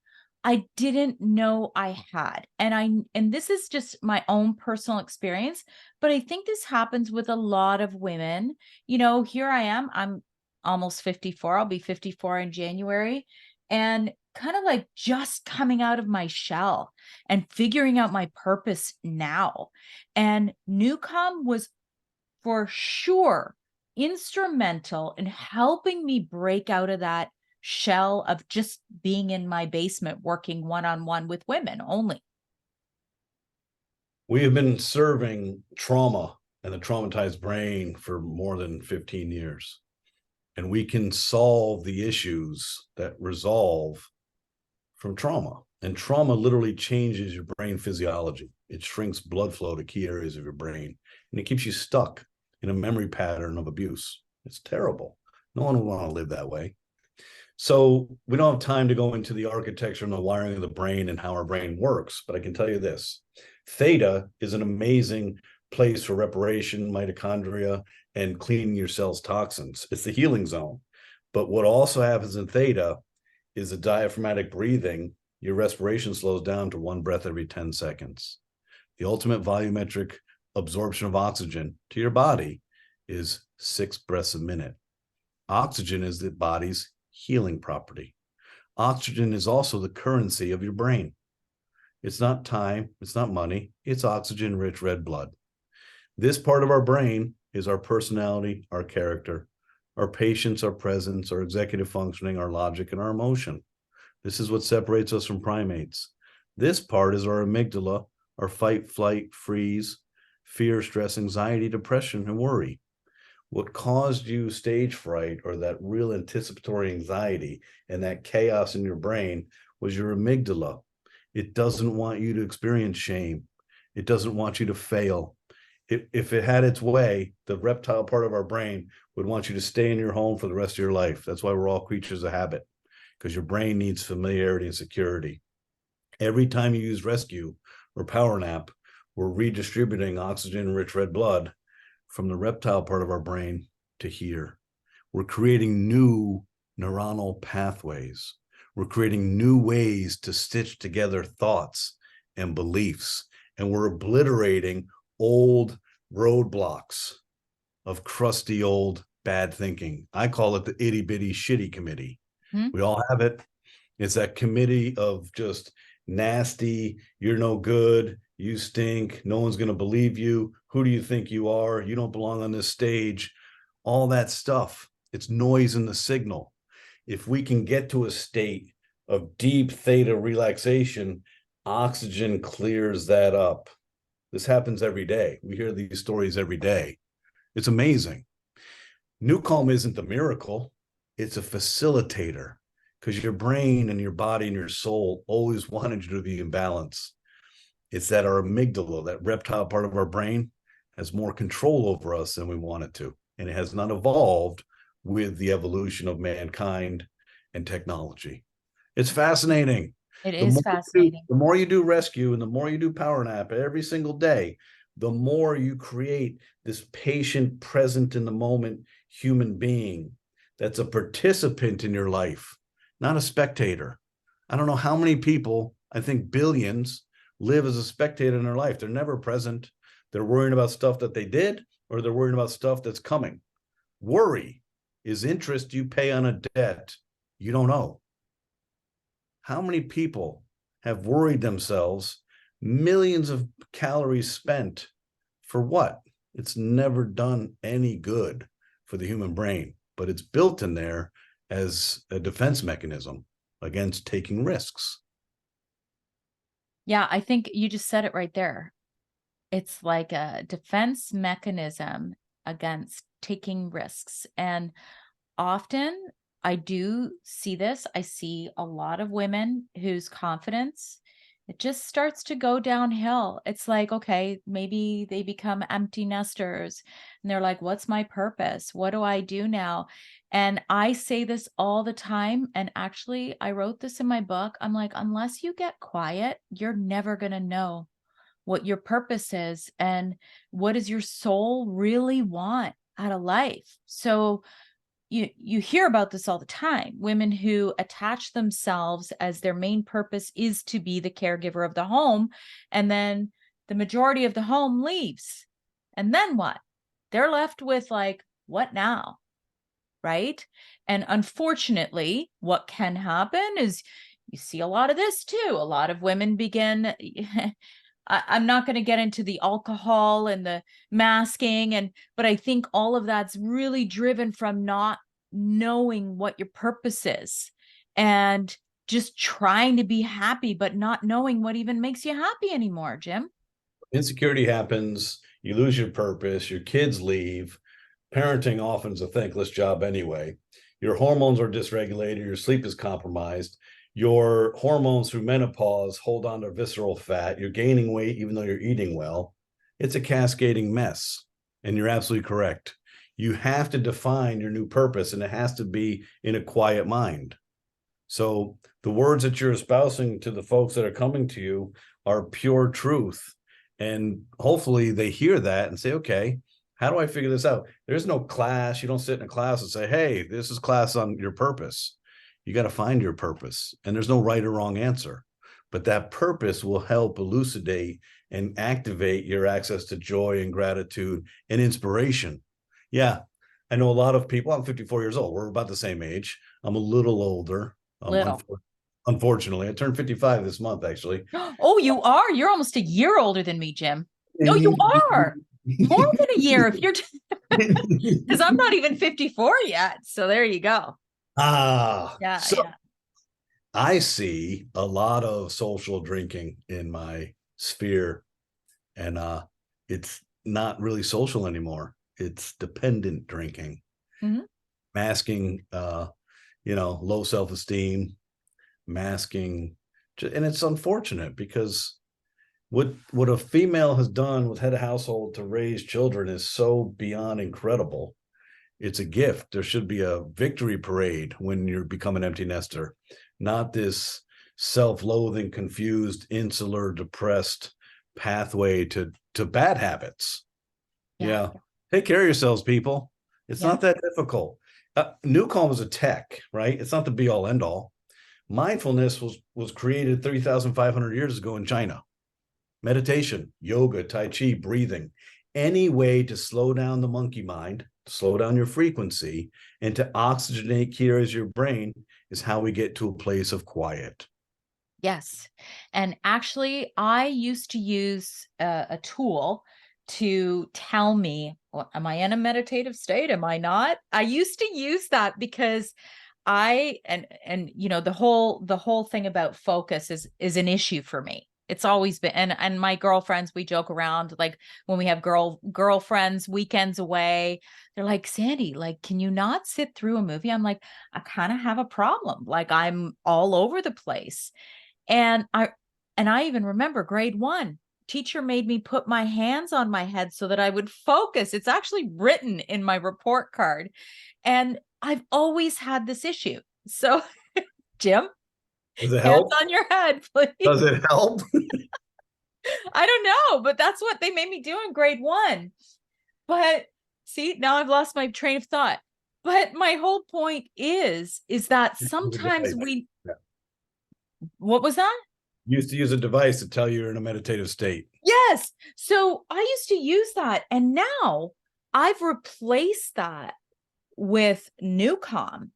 I didn't know I had. And this is just my own personal experience, but I think this happens with a lot of women. Here I am, I'm almost 54. I'll be 54 in January, and kind of like just coming out of my shell and figuring out my purpose now. And NuCalm was for sure instrumental in helping me break out of that shell of just being in my basement working one-on-one with women only. We have been serving trauma and the traumatized brain for more than 15 years. And we can solve the issues that resolve from trauma. And trauma literally changes your brain physiology. It shrinks blood flow to key areas of your brain, and it keeps you stuck in a memory pattern of abuse. It's terrible. No one would want to live that way. So we don't have time to go into the architecture and the wiring of the brain and how our brain works, but I can tell you this. Theta is an amazing place for reparation, mitochondria, and cleaning your cells' toxins. It's the healing zone. But what also happens in theta is a diaphragmatic breathing. Your respiration slows down to 1 breath every 10 seconds. The ultimate volumetric absorption of oxygen to your body is 6 breaths a minute. Oxygen is the body's healing property. Oxygen is also the currency of your brain. It's not time, it's not money, it's oxygen-rich red blood. This part of our brain is our personality, our character, our patience, our presence, our executive functioning, our logic, and our emotion. This is what separates us from primates. This part is our amygdala, our fight, flight, freeze, fear, stress, anxiety, depression, and worry. What caused you stage fright or that real anticipatory anxiety and that chaos in your brain was your amygdala. It doesn't want you to experience shame. It doesn't want you to fail. If it had its way, the reptile part of our brain would want you to stay in your home for the rest of your life. That's why we're all creatures of habit, because your brain needs familiarity and security. Every time you use rescue or power nap, we're redistributing oxygen-rich red blood from the reptile part of our brain to here. We're creating new neuronal pathways. We're creating new ways to stitch together thoughts and beliefs, and we're obliterating old roadblocks of crusty old bad thinking. I call it the itty bitty shitty committee. We all have it. It's that committee of just nasty, you're no good, you stink, no one's going to believe you, who do you think you are, you don't belong on this stage, all that stuff. It's noise in the signal. If we can get to a state of deep theta relaxation, oxygen clears that up. This happens every day. We hear these stories every day. It's amazing. NuCalm isn't the miracle. It's a facilitator, because your brain and your body and your soul always wanted you to be in balance. It's that our amygdala, that reptile part of our brain, has more control over us than we want it to. And it has not evolved with the evolution of mankind and technology. It's fascinating. It is The fascinating. more you do rescue and the more you do power nap every single day, the more you create this patient, present in the moment human being that's a participant in your life, not a spectator. I don't know how many people, I think billions, live as a spectator in their life. They're never present. They're worrying about stuff that they did, or they're worrying about stuff that's coming. Worry is interest you pay on a debt you don't owe. How many people have worried themselves millions of calories spent for what? It's never done any good for the human brain, but it's built in there as a defense mechanism against taking risks. Yeah, I think you just said it right there. It's like a defense mechanism against taking risks. And often I do see this. I see a lot of women whose confidence, it just starts to go downhill. It's like, okay, maybe they become empty nesters and they're like, what's my purpose? What do I do now? And I say this all the time. And actually, I wrote this in my book. I'm like, unless you get quiet, you're never going to know what your purpose is and what does your soul really want out of life. So you hear about this all the time. Women who attach themselves as their main purpose is to be the caregiver of the home, and then the majority of the home leaves. And then what? They're left with like, what now? Right? And unfortunately, what can happen is you see a lot of this too. A lot of women begin I'm not going to get into the alcohol and the masking, but I think all of that's really driven from not knowing what your purpose is and just trying to be happy, but not knowing what even makes you happy anymore, Jim. Insecurity happens, you lose your purpose, your kids leave. Parenting often is a thankless job anyway. Your hormones are dysregulated, your sleep is compromised. Your hormones through menopause hold on to visceral fat. You're gaining weight even though you're eating well. It's a cascading mess. And you're absolutely correct. You have to define your new purpose, and it has to be in a quiet mind. So the words that you're espousing to the folks that are coming to you are pure truth. And hopefully they hear that and say, okay, how do I figure this out? There's no class. You don't sit in a class and say, hey, this is class on your purpose. You got to find your purpose, and there's no right or wrong answer, but that purpose will help elucidate and activate your access to joy and gratitude and inspiration. Yeah, I know a lot of people. I'm 54 years old. We're about the same age. I'm a little older. Little. Unfortunately, I turned 55 this month, actually. Oh, you are? You're almost a year older than me, Jim. No, you are. More than a year if you're because I'm not even 54 yet. So there you go. Yeah, So yeah. I see a lot of social drinking in my sphere, and it's not really social anymore. It's dependent drinking, Mm-hmm. masking, low self-esteem, masking, and it's unfortunate because what a female has done with head of household to raise children is so beyond incredible. It's a gift. There should be a victory parade when you become an empty nester, not this self-loathing, confused, insular, depressed pathway to bad habits. Yeah. Take care of yourselves, people. It's not that difficult. NuCalm is a tech, right? It's not the be all end all. Mindfulness was created 3,500 years ago in China. Meditation, yoga, tai chi, breathing, any way to slow down the monkey mind, slow down your frequency, and to oxygenate here as your brain is how we get to a place of quiet. Yes. And actually, I used to use a tool to tell me, well, am I in a meditative state? Am I not? I used to use that because the whole thing about focus is an issue for me. It's always been, and my girlfriends, we joke around, like when we have girlfriends weekends away, they're like, Sandy, like, can you not sit through a movie? I'm like, I kind of have a problem. Like I'm all over the place. And I even remember grade 1, teacher made me put my hands on my head so that I would focus. It's actually written in my report card. And I've always had this issue. So, Jim, Does it hands help? on your head, please. Does it help? I don't know, but that's what they made me do in grade 1. But see, now I've lost my train of thought. But my whole point is that sometimes we, Yeah. what was that? Used to use a device to tell you're in a meditative state. Yes. So I used to use that. And now I've replaced that with NuCalm,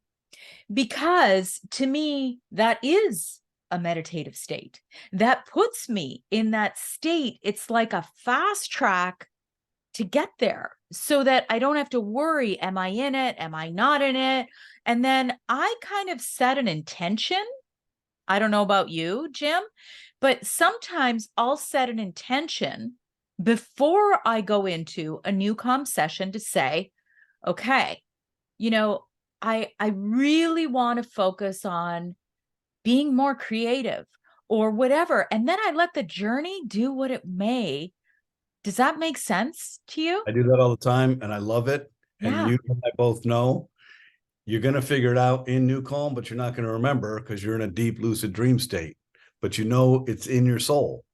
because to me, that is a meditative state. That puts me in that state. It's like a fast track to get there so that I don't have to worry. Am I in it? Am I not in it? And then I kind of set an intention. I don't know about you, Jim, but sometimes I'll set an intention before I go into a NuCalm session to say, okay, you know, I really want to focus on being more creative or whatever. And then I let the journey do what it may. Does that make sense to you? I do that all the time and I love it. And Yeah. you and I both know you're going to figure it out in NuCalm, but you're not going to remember because you're in a deep lucid dream state. But you know it's in your soul.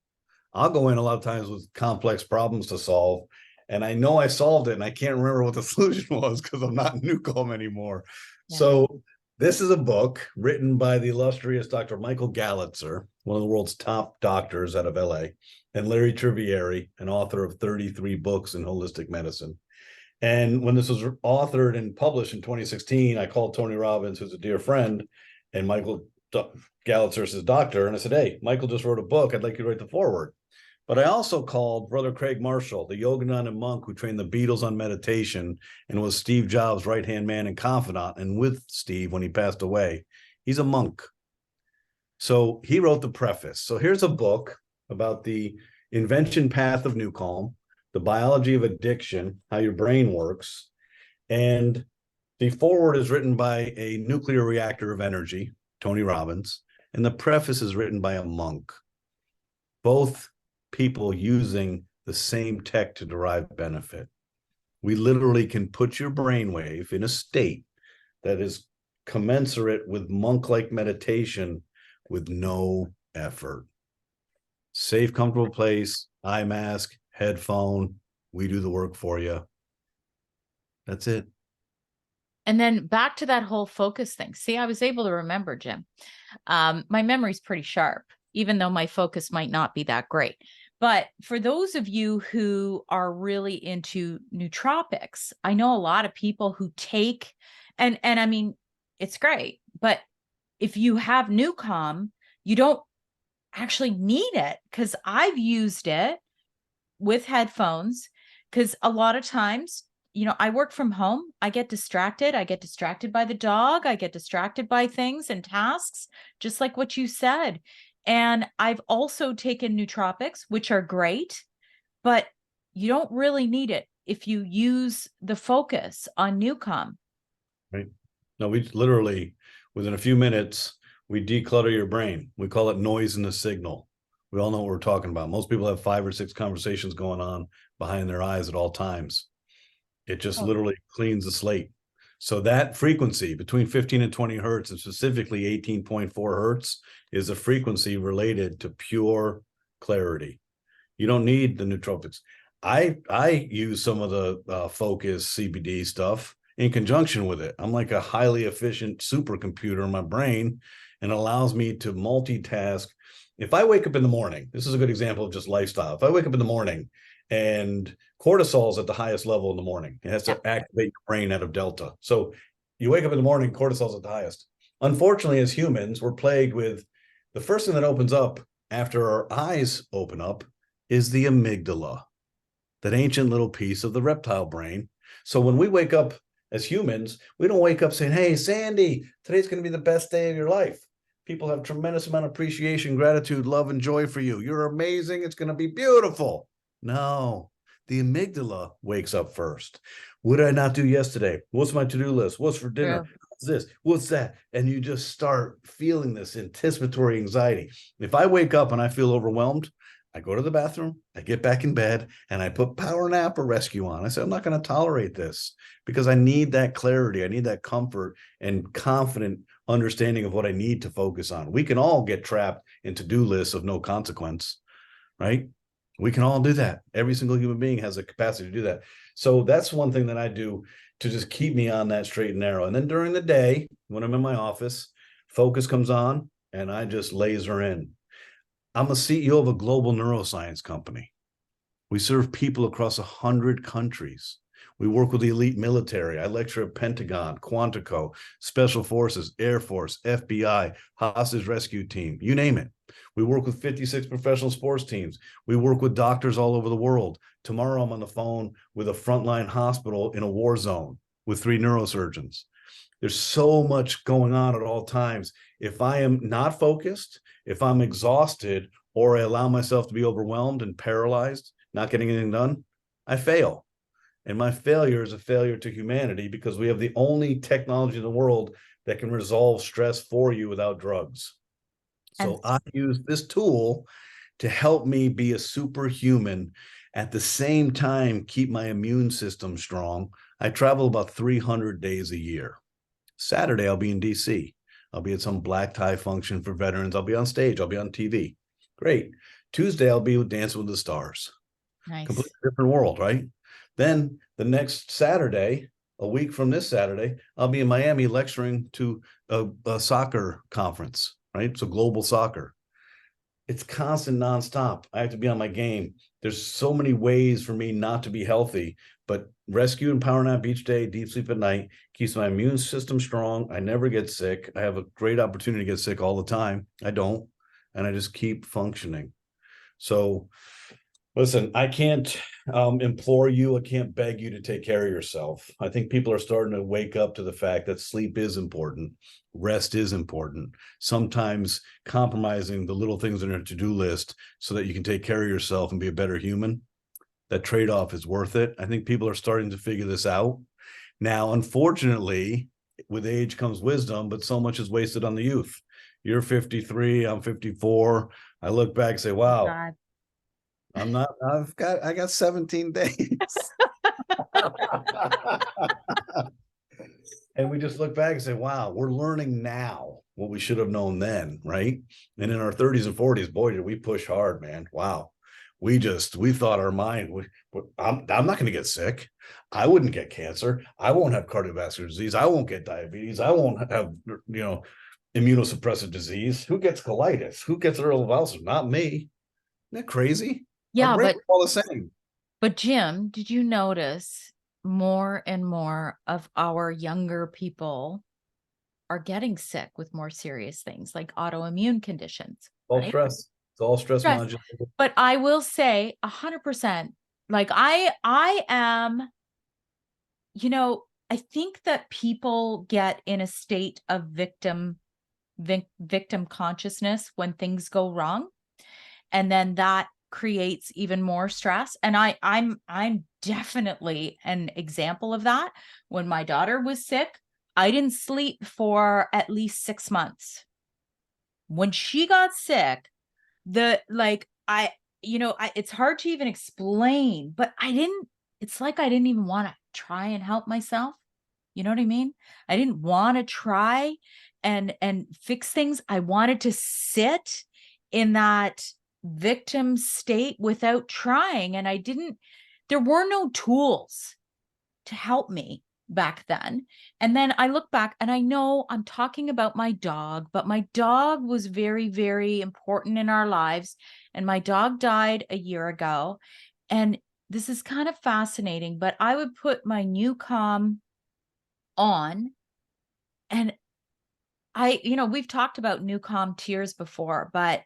I'll go in a lot of times with complex problems to solve, and I know I solved it, and I can't remember what the solution was because I'm not in NuCalm anymore. Yeah. So this is a book written by the illustrious Dr. Michael Gallitzer, one of the world's top doctors out of LA, and Larry Trivieri, an author of 33 books in holistic medicine. And when this was authored and published in 2016, I called Tony Robbins, who's a dear friend, and Michael Galitzer's his doctor, and I said, hey, Michael just wrote a book. I'd like you to write the foreword. But I also called Brother Craig Marshall, the Yogananda monk who trained the Beatles on meditation and was Steve Jobs' right-hand man and confidant, and with Steve when he passed away. He's a monk. So he wrote the preface. So here's a book about the invention path of NuCalm, the biology of addiction, how your brain works. And the foreword is written by a nuclear reactor of energy, Tony Robbins, and the preface is written by a monk. Both people using the same tech to derive benefit. We literally can put your brainwave in a state that is commensurate with monk-like meditation with no effort. Safe, comfortable place, eye mask, headphone, we do the work for you. That's it. And then back to that whole focus thing. See, I was able to remember, Jim. My memory's pretty sharp, even though my focus might not be that great. But for those of you who are really into nootropics, I know a lot of people who take, and I mean, it's great, but if you have NuCalm, you don't actually need it, because I've used it with headphones, because a lot of times, I work from home. I get distracted. I get distracted by the dog. I get distracted by things and tasks, just like what you said. And I've also taken nootropics, which are great, but you don't really need it if you use the focus on NuCalm. Right. No, we literally, within a few minutes, we declutter your brain. We call it noise in the signal. We all know what we're talking about. Most people have 5 or 6 conversations going on behind their eyes at all times. It just literally cleans the slate. So that frequency between 15 and 20 hertz, and specifically 18.4 hertz, is a frequency related to pure clarity. You don't need the nootropics. I use some of the focus CBD stuff in conjunction with it. I'm like a highly efficient supercomputer in my brain, and allows me to multitask. If I wake up in the morning, this is a good example of just lifestyle. If I wake up in the morning and cortisol is at the highest level in the morning, it has to activate your brain out of delta. So you wake up in the morning, cortisol is at the highest. Unfortunately, as humans, we're plagued with the first thing that opens up after our eyes open up is the amygdala, that ancient little piece of the reptile brain. So when we wake up as humans, we don't wake up saying, hey, Sandy, today's going to be the best day of your life. People have tremendous amount of appreciation, gratitude, love, and joy for you. You're amazing. It's going to be beautiful. No, the amygdala wakes up first. What did I not do yesterday? What's my to-do list? What's for dinner? True. What's this? What's that? And you just start feeling this anticipatory anxiety. If I wake up and I feel overwhelmed, I go to the bathroom, I get back in bed, and I put power nap or rescue on. I say, I'm not going to tolerate this because I need that clarity. I need that comfort and confident understanding of what I need to focus on. We can all get trapped in to-do lists of no consequence, right? We can all do that. Every single human being has the capacity to do that. So that's one thing that I do to just keep me on that straight and narrow. And then during the day, when I'm in my office, focus comes on and I just laser in. I'm a CEO of a global neuroscience company. We serve people across 100 countries. We work with the elite military. I lecture at Pentagon, Quantico, Special Forces, Air Force, FBI, Hostage Rescue Team, you name it. We work with 56 professional sports teams. We work with doctors all over the world. Tomorrow I'm on the phone with a frontline hospital in a war zone with 3 neurosurgeons. There's so much going on at all times. If I am not focused, if I'm exhausted, or I allow myself to be overwhelmed and paralyzed, not getting anything done, I fail. And my failure is a failure to humanity because we have the only technology in the world that can resolve stress for you without drugs. And So I use this tool to help me be a superhuman, at the same time keep my immune system strong. I travel about 300 days a year. Saturday, I'll be in DC. I'll be at some black tie function for veterans. I'll be on stage. I'll be on TV. Great. Tuesday, I'll be with Dancing with the Stars. nice. Completely different world, right? Then the next Saturday, a week from this Saturday, I'll be in Miami lecturing to a soccer conference, right? So global soccer. It's constant nonstop. I have to be on my game. There's so many ways for me not to be healthy, but rescue and power nap each day, deep sleep at night, keeps my immune system strong. I never get sick. I have a great opportunity to get sick all the time. I don't, and I just keep functioning. So listen, I can't implore you. I can't beg you to take care of yourself. I think people are starting to wake up to the fact that sleep is important. Rest is important. Sometimes compromising the little things on your to-do list so that you can take care of yourself and be a better human, that trade-off is worth it. I think people are starting to figure this out. Now, unfortunately, with age comes wisdom, but so much is wasted on the youth. You're 53, I'm 54. I look back and say, wow, God. I got 17 days. And we just look back and say, wow, we're learning now what we should have known then, right? And in our 30s and 40s, boy, did we push hard, man. Wow. We thought our mind, I'm not going to get sick. I wouldn't get cancer. I won't have cardiovascular disease. I won't get diabetes. I won't have, immunosuppressive disease. Who gets colitis? Who gets early Alzheimer's? Not me. Isn't that crazy? Our Yeah, brains are all the same. but Jim, did you notice more and more of our younger people are getting sick with more serious things like autoimmune conditions, All right? stress. It's all stress Stress. modulated. But I will say 100%, like I am, I think that people get in a state of victim consciousness when things go wrong. And then that creates even more stress. And I'm definitely an example of that. When my daughter was sick, I didn't sleep for at least 6 months. When she got sick, it's hard to even explain, but it's like I didn't even want to try and help myself. You know what I mean? I didn't want to try and fix things. I wanted to sit in that victim state without trying. And there were no tools to help me back then. And then I look back and I know I'm talking about my dog, but my dog was very, very important in our lives. And my dog died a year ago. And this is kind of fascinating, but I would put my NuCalm on, and we've talked about NuCalm tears before, but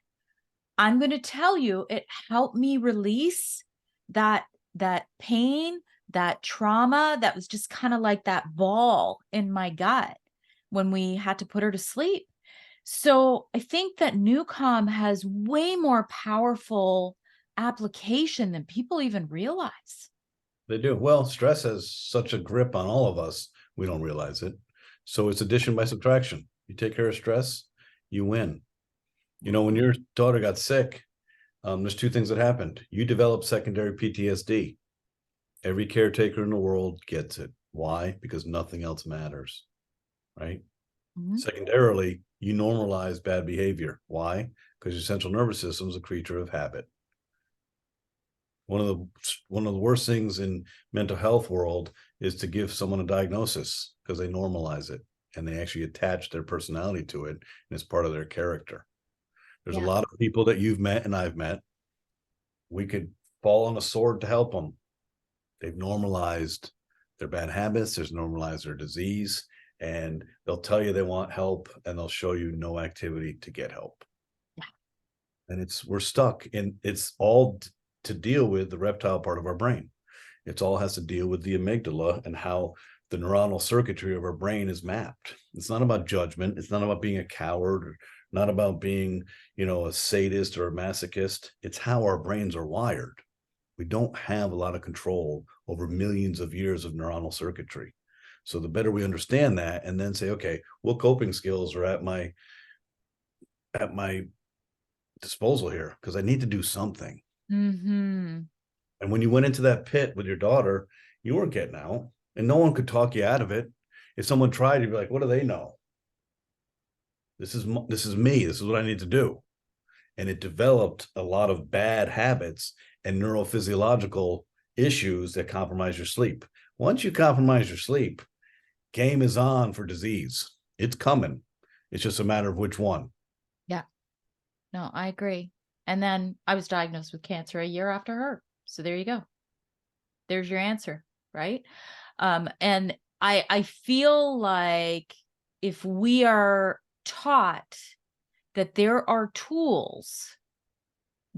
I'm going to tell you, it helped me release that pain, that trauma that was just kind of like that ball in my gut when we had to put her to sleep. So I think that NuCalm has way more powerful application than people even realize. They do. Well, stress has such a grip on all of us, we don't realize it. So it's addition by subtraction. You take care of stress, you win. You know, when your daughter got sick, there's two things that happened. You developed secondary PTSD. Every caretaker in the world gets it. Why? Because nothing else matters, right? Mm-hmm. Secondarily, you normalize bad behavior. Why? Because your central nervous system is a creature of habit. One of the worst things in mental health world is to give someone a diagnosis because they normalize it and they actually attach their personality to it, and it's part of their character. There's a lot of people that you've met and I've met. We could fall on a sword to help them. They've normalized their bad habits. There's normalized their disease, and they'll tell you they want help and they'll show you no activity to get help. Yeah. And we're stuck, and it's all to deal with the reptile part of our brain. It all has to deal with the amygdala and how the neuronal circuitry of our brain is mapped. It's not about judgment. It's not about being a coward, or not about being, a sadist or a masochist. It's how our brains are wired. We don't have a lot of control over millions of years of neuronal circuitry. So the better we understand that, and then say, okay, what coping skills are at my disposal here? Because I need to do something. Mm-hmm. And when you went into that pit with your daughter, you weren't getting out, and no one could talk you out of it. If someone tried, you'd be like, what do they know? This is me. This is what I need to do. And it developed a lot of bad habits and neurophysiological issues that compromise your sleep. Once you compromise your sleep, game is on for disease. It's coming. It's just a matter of which one. Yeah. No, I agree. And then I was diagnosed with cancer a year after her. So there you go. There's your answer, right? And I feel like if we are taught that there are tools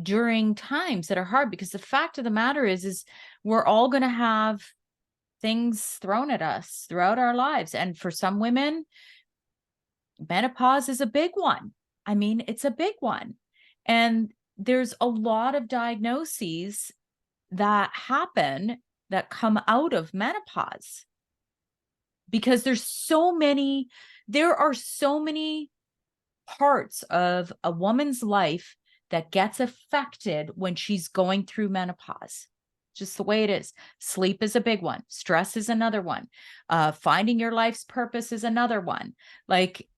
during times that are hard, because the fact of the matter is we're all going to have things thrown at us throughout our lives. And for some women, menopause is a big one. I mean, it's a big one. And there's a lot of diagnoses that happen that come out of menopause because there are so many parts of a woman's life that gets affected when she's going through menopause. Just the way it is. Sleep is a big one. Stress is another one. Finding your life's purpose is another one. Like,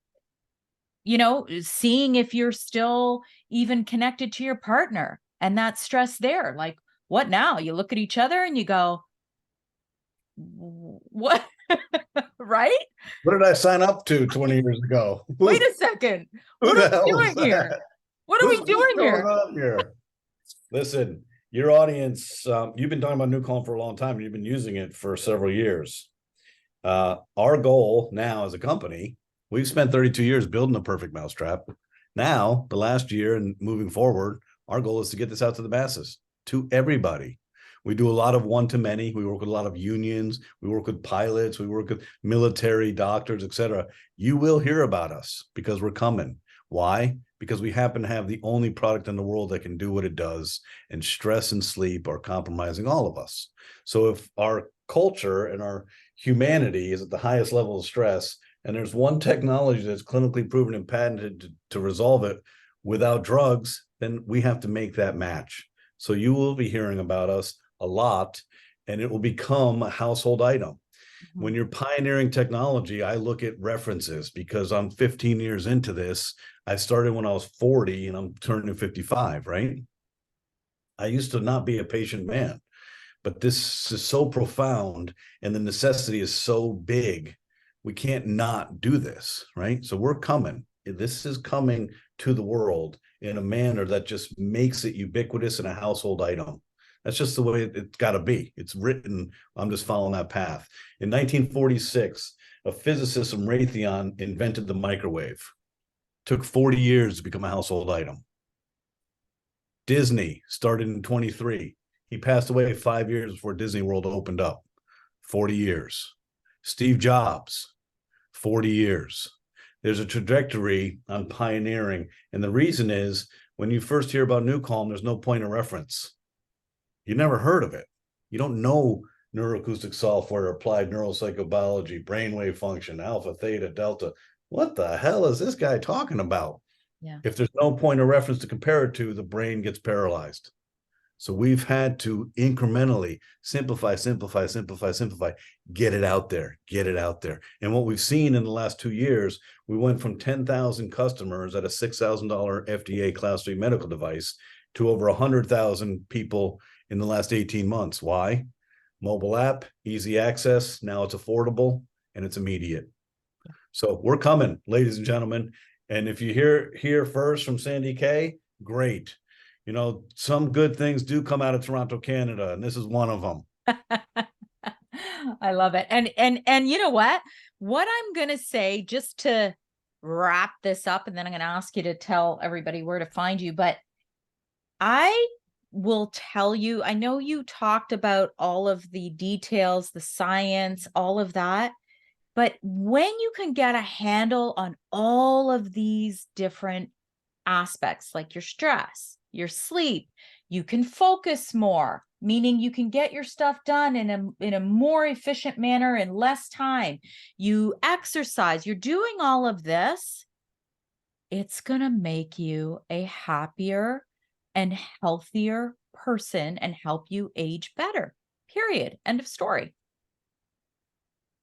seeing if you're still even connected to your partner and that stress there. Like, what now? You look at each other and you go, what? Right? What did I sign up to 20 years ago? Wait a second. Who What are the hell we is doing here? that? What are we What's doing going here? on here? Listen, your audience, you've been talking about NuCalm for a long time. You've been using it for several years. Our goal now as a company, we've spent 32 years building a perfect mousetrap. Now, the last year and moving forward, our goal is to get this out to the masses, to everybody. We do a lot of one-to-many. We work with a lot of unions. We work with pilots. We work with military, doctors, etc. You will hear about us because we're coming. Why? Because we happen to have the only product in the world that can do what it does, and stress and sleep are compromising all of us. So if our culture and our humanity is at the highest level of stress, and there's one technology that's clinically proven and patented to resolve it without drugs, then we have to make that match. So you will be hearing about us a lot, and it will become a household item. When you're pioneering technology, I look at references because I'm 15 years into this. I started when I was 40 and I'm turning 55, right? I used to not be a patient man, but this is so profound and the necessity is so big. We can't not do this, right? So we're coming. This is coming to the world in a manner that just makes it ubiquitous and a household item. That's just the way it's got to be. It's written. I'm just following that path. In 1946, a physicist from Raytheon invented the microwave. Took 40 years to become a household item. Disney started in 23. He passed away 5 years before Disney World opened up. 40 years. Steve Jobs, 40 years. There's a trajectory on pioneering. And the reason is when you first hear about NuCalm, there's no point of reference. You never heard of it. You don't know neuroacoustic software, applied neuropsychobiology, brainwave function, alpha, theta, delta. What the hell is this guy talking about? Yeah. If there's no point of reference to compare it to, the brain gets paralyzed. So we've had to incrementally simplify, get it out there, get it out there. And what we've seen in the last 2 years, we went from 10,000 customers at a $6,000 FDA Class 3 medical device to over 100,000 people in the last 18 months. Why? Mobile app, easy access. Now it's affordable and it's immediate. So we're coming, ladies and gentlemen. And if you hear first from Sandy Kay, great. You know, some good things do come out of Toronto, Canada, and this is one of them. I love it. And you know what? What I'm going to say, just to wrap this up, and then I'm going to ask you to tell everybody where to find you, but I will tell you, I know you talked about all of the details, the science, all of that, but when you can get a handle on all of these different aspects, like your stress, your sleep, you can focus more, meaning you can get your stuff done in a more efficient manner in less time. You exercise, you're doing all of this. It's going to make you a happier and healthier person and help you age better. Period. End of story.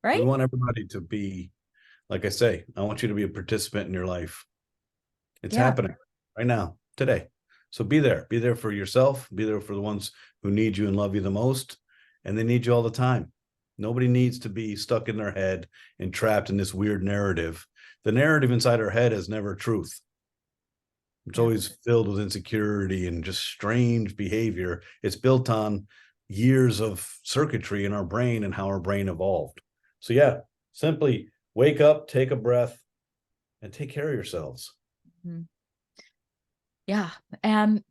We Right? want everybody to be, like I say, I want you to be a participant in your life. It's happening right now, today. So be there for yourself, be there for the ones who need you and love you the most, and they need you all the time. Nobody needs to be stuck in their head and trapped in this weird narrative. The narrative inside our head is never truth. It's always filled with insecurity and just strange behavior. It's built on years of circuitry in our brain and how our brain evolved. So yeah, simply wake up, take a breath, and take care of yourselves. Mm-hmm. Yeah.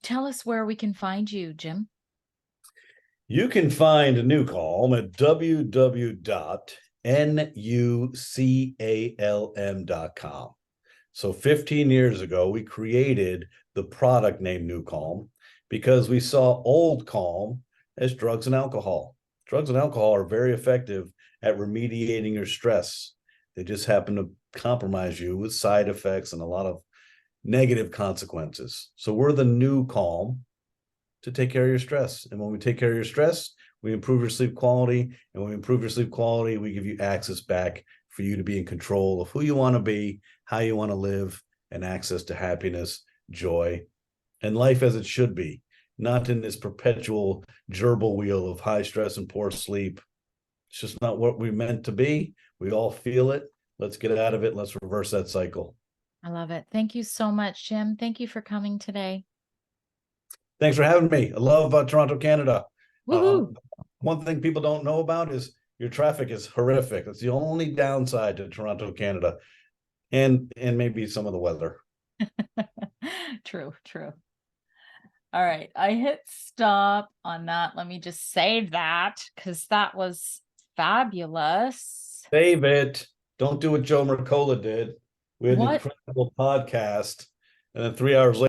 Tell us where we can find you, Jim. You can find NuCalm at www.nucalm.com. So 15 years ago, we created the product name NuCalm because we saw old calm as drugs and alcohol. Drugs and alcohol are very effective at remediating your stress. They just happen to compromise you with side effects and a lot of negative consequences. So we're the NuCalm to take care of your stress. And when we take care of your stress, we improve your sleep quality. And when we improve your sleep quality, we give you access back for you to be in control of who you want to be, how you want to live, and access to happiness, joy, and life as it should be, not in this perpetual gerbil wheel of high stress and poor sleep. It's just not what we meant to be. We all feel it. Let's get out of it. Let's reverse that cycle. I love it. Thank you so much, Jim. Thank you for coming today. Thanks for having me. I love Toronto, Canada. Woohoo! One thing people don't know about is your traffic is horrific. That's the only downside to Toronto, Canada, and maybe some of the weather. True. All right. I hit stop on that. Let me just save that because that was fabulous. Save it. Don't do what Joe Mercola did. We had an What? incredible podcast, and then 3 hours later,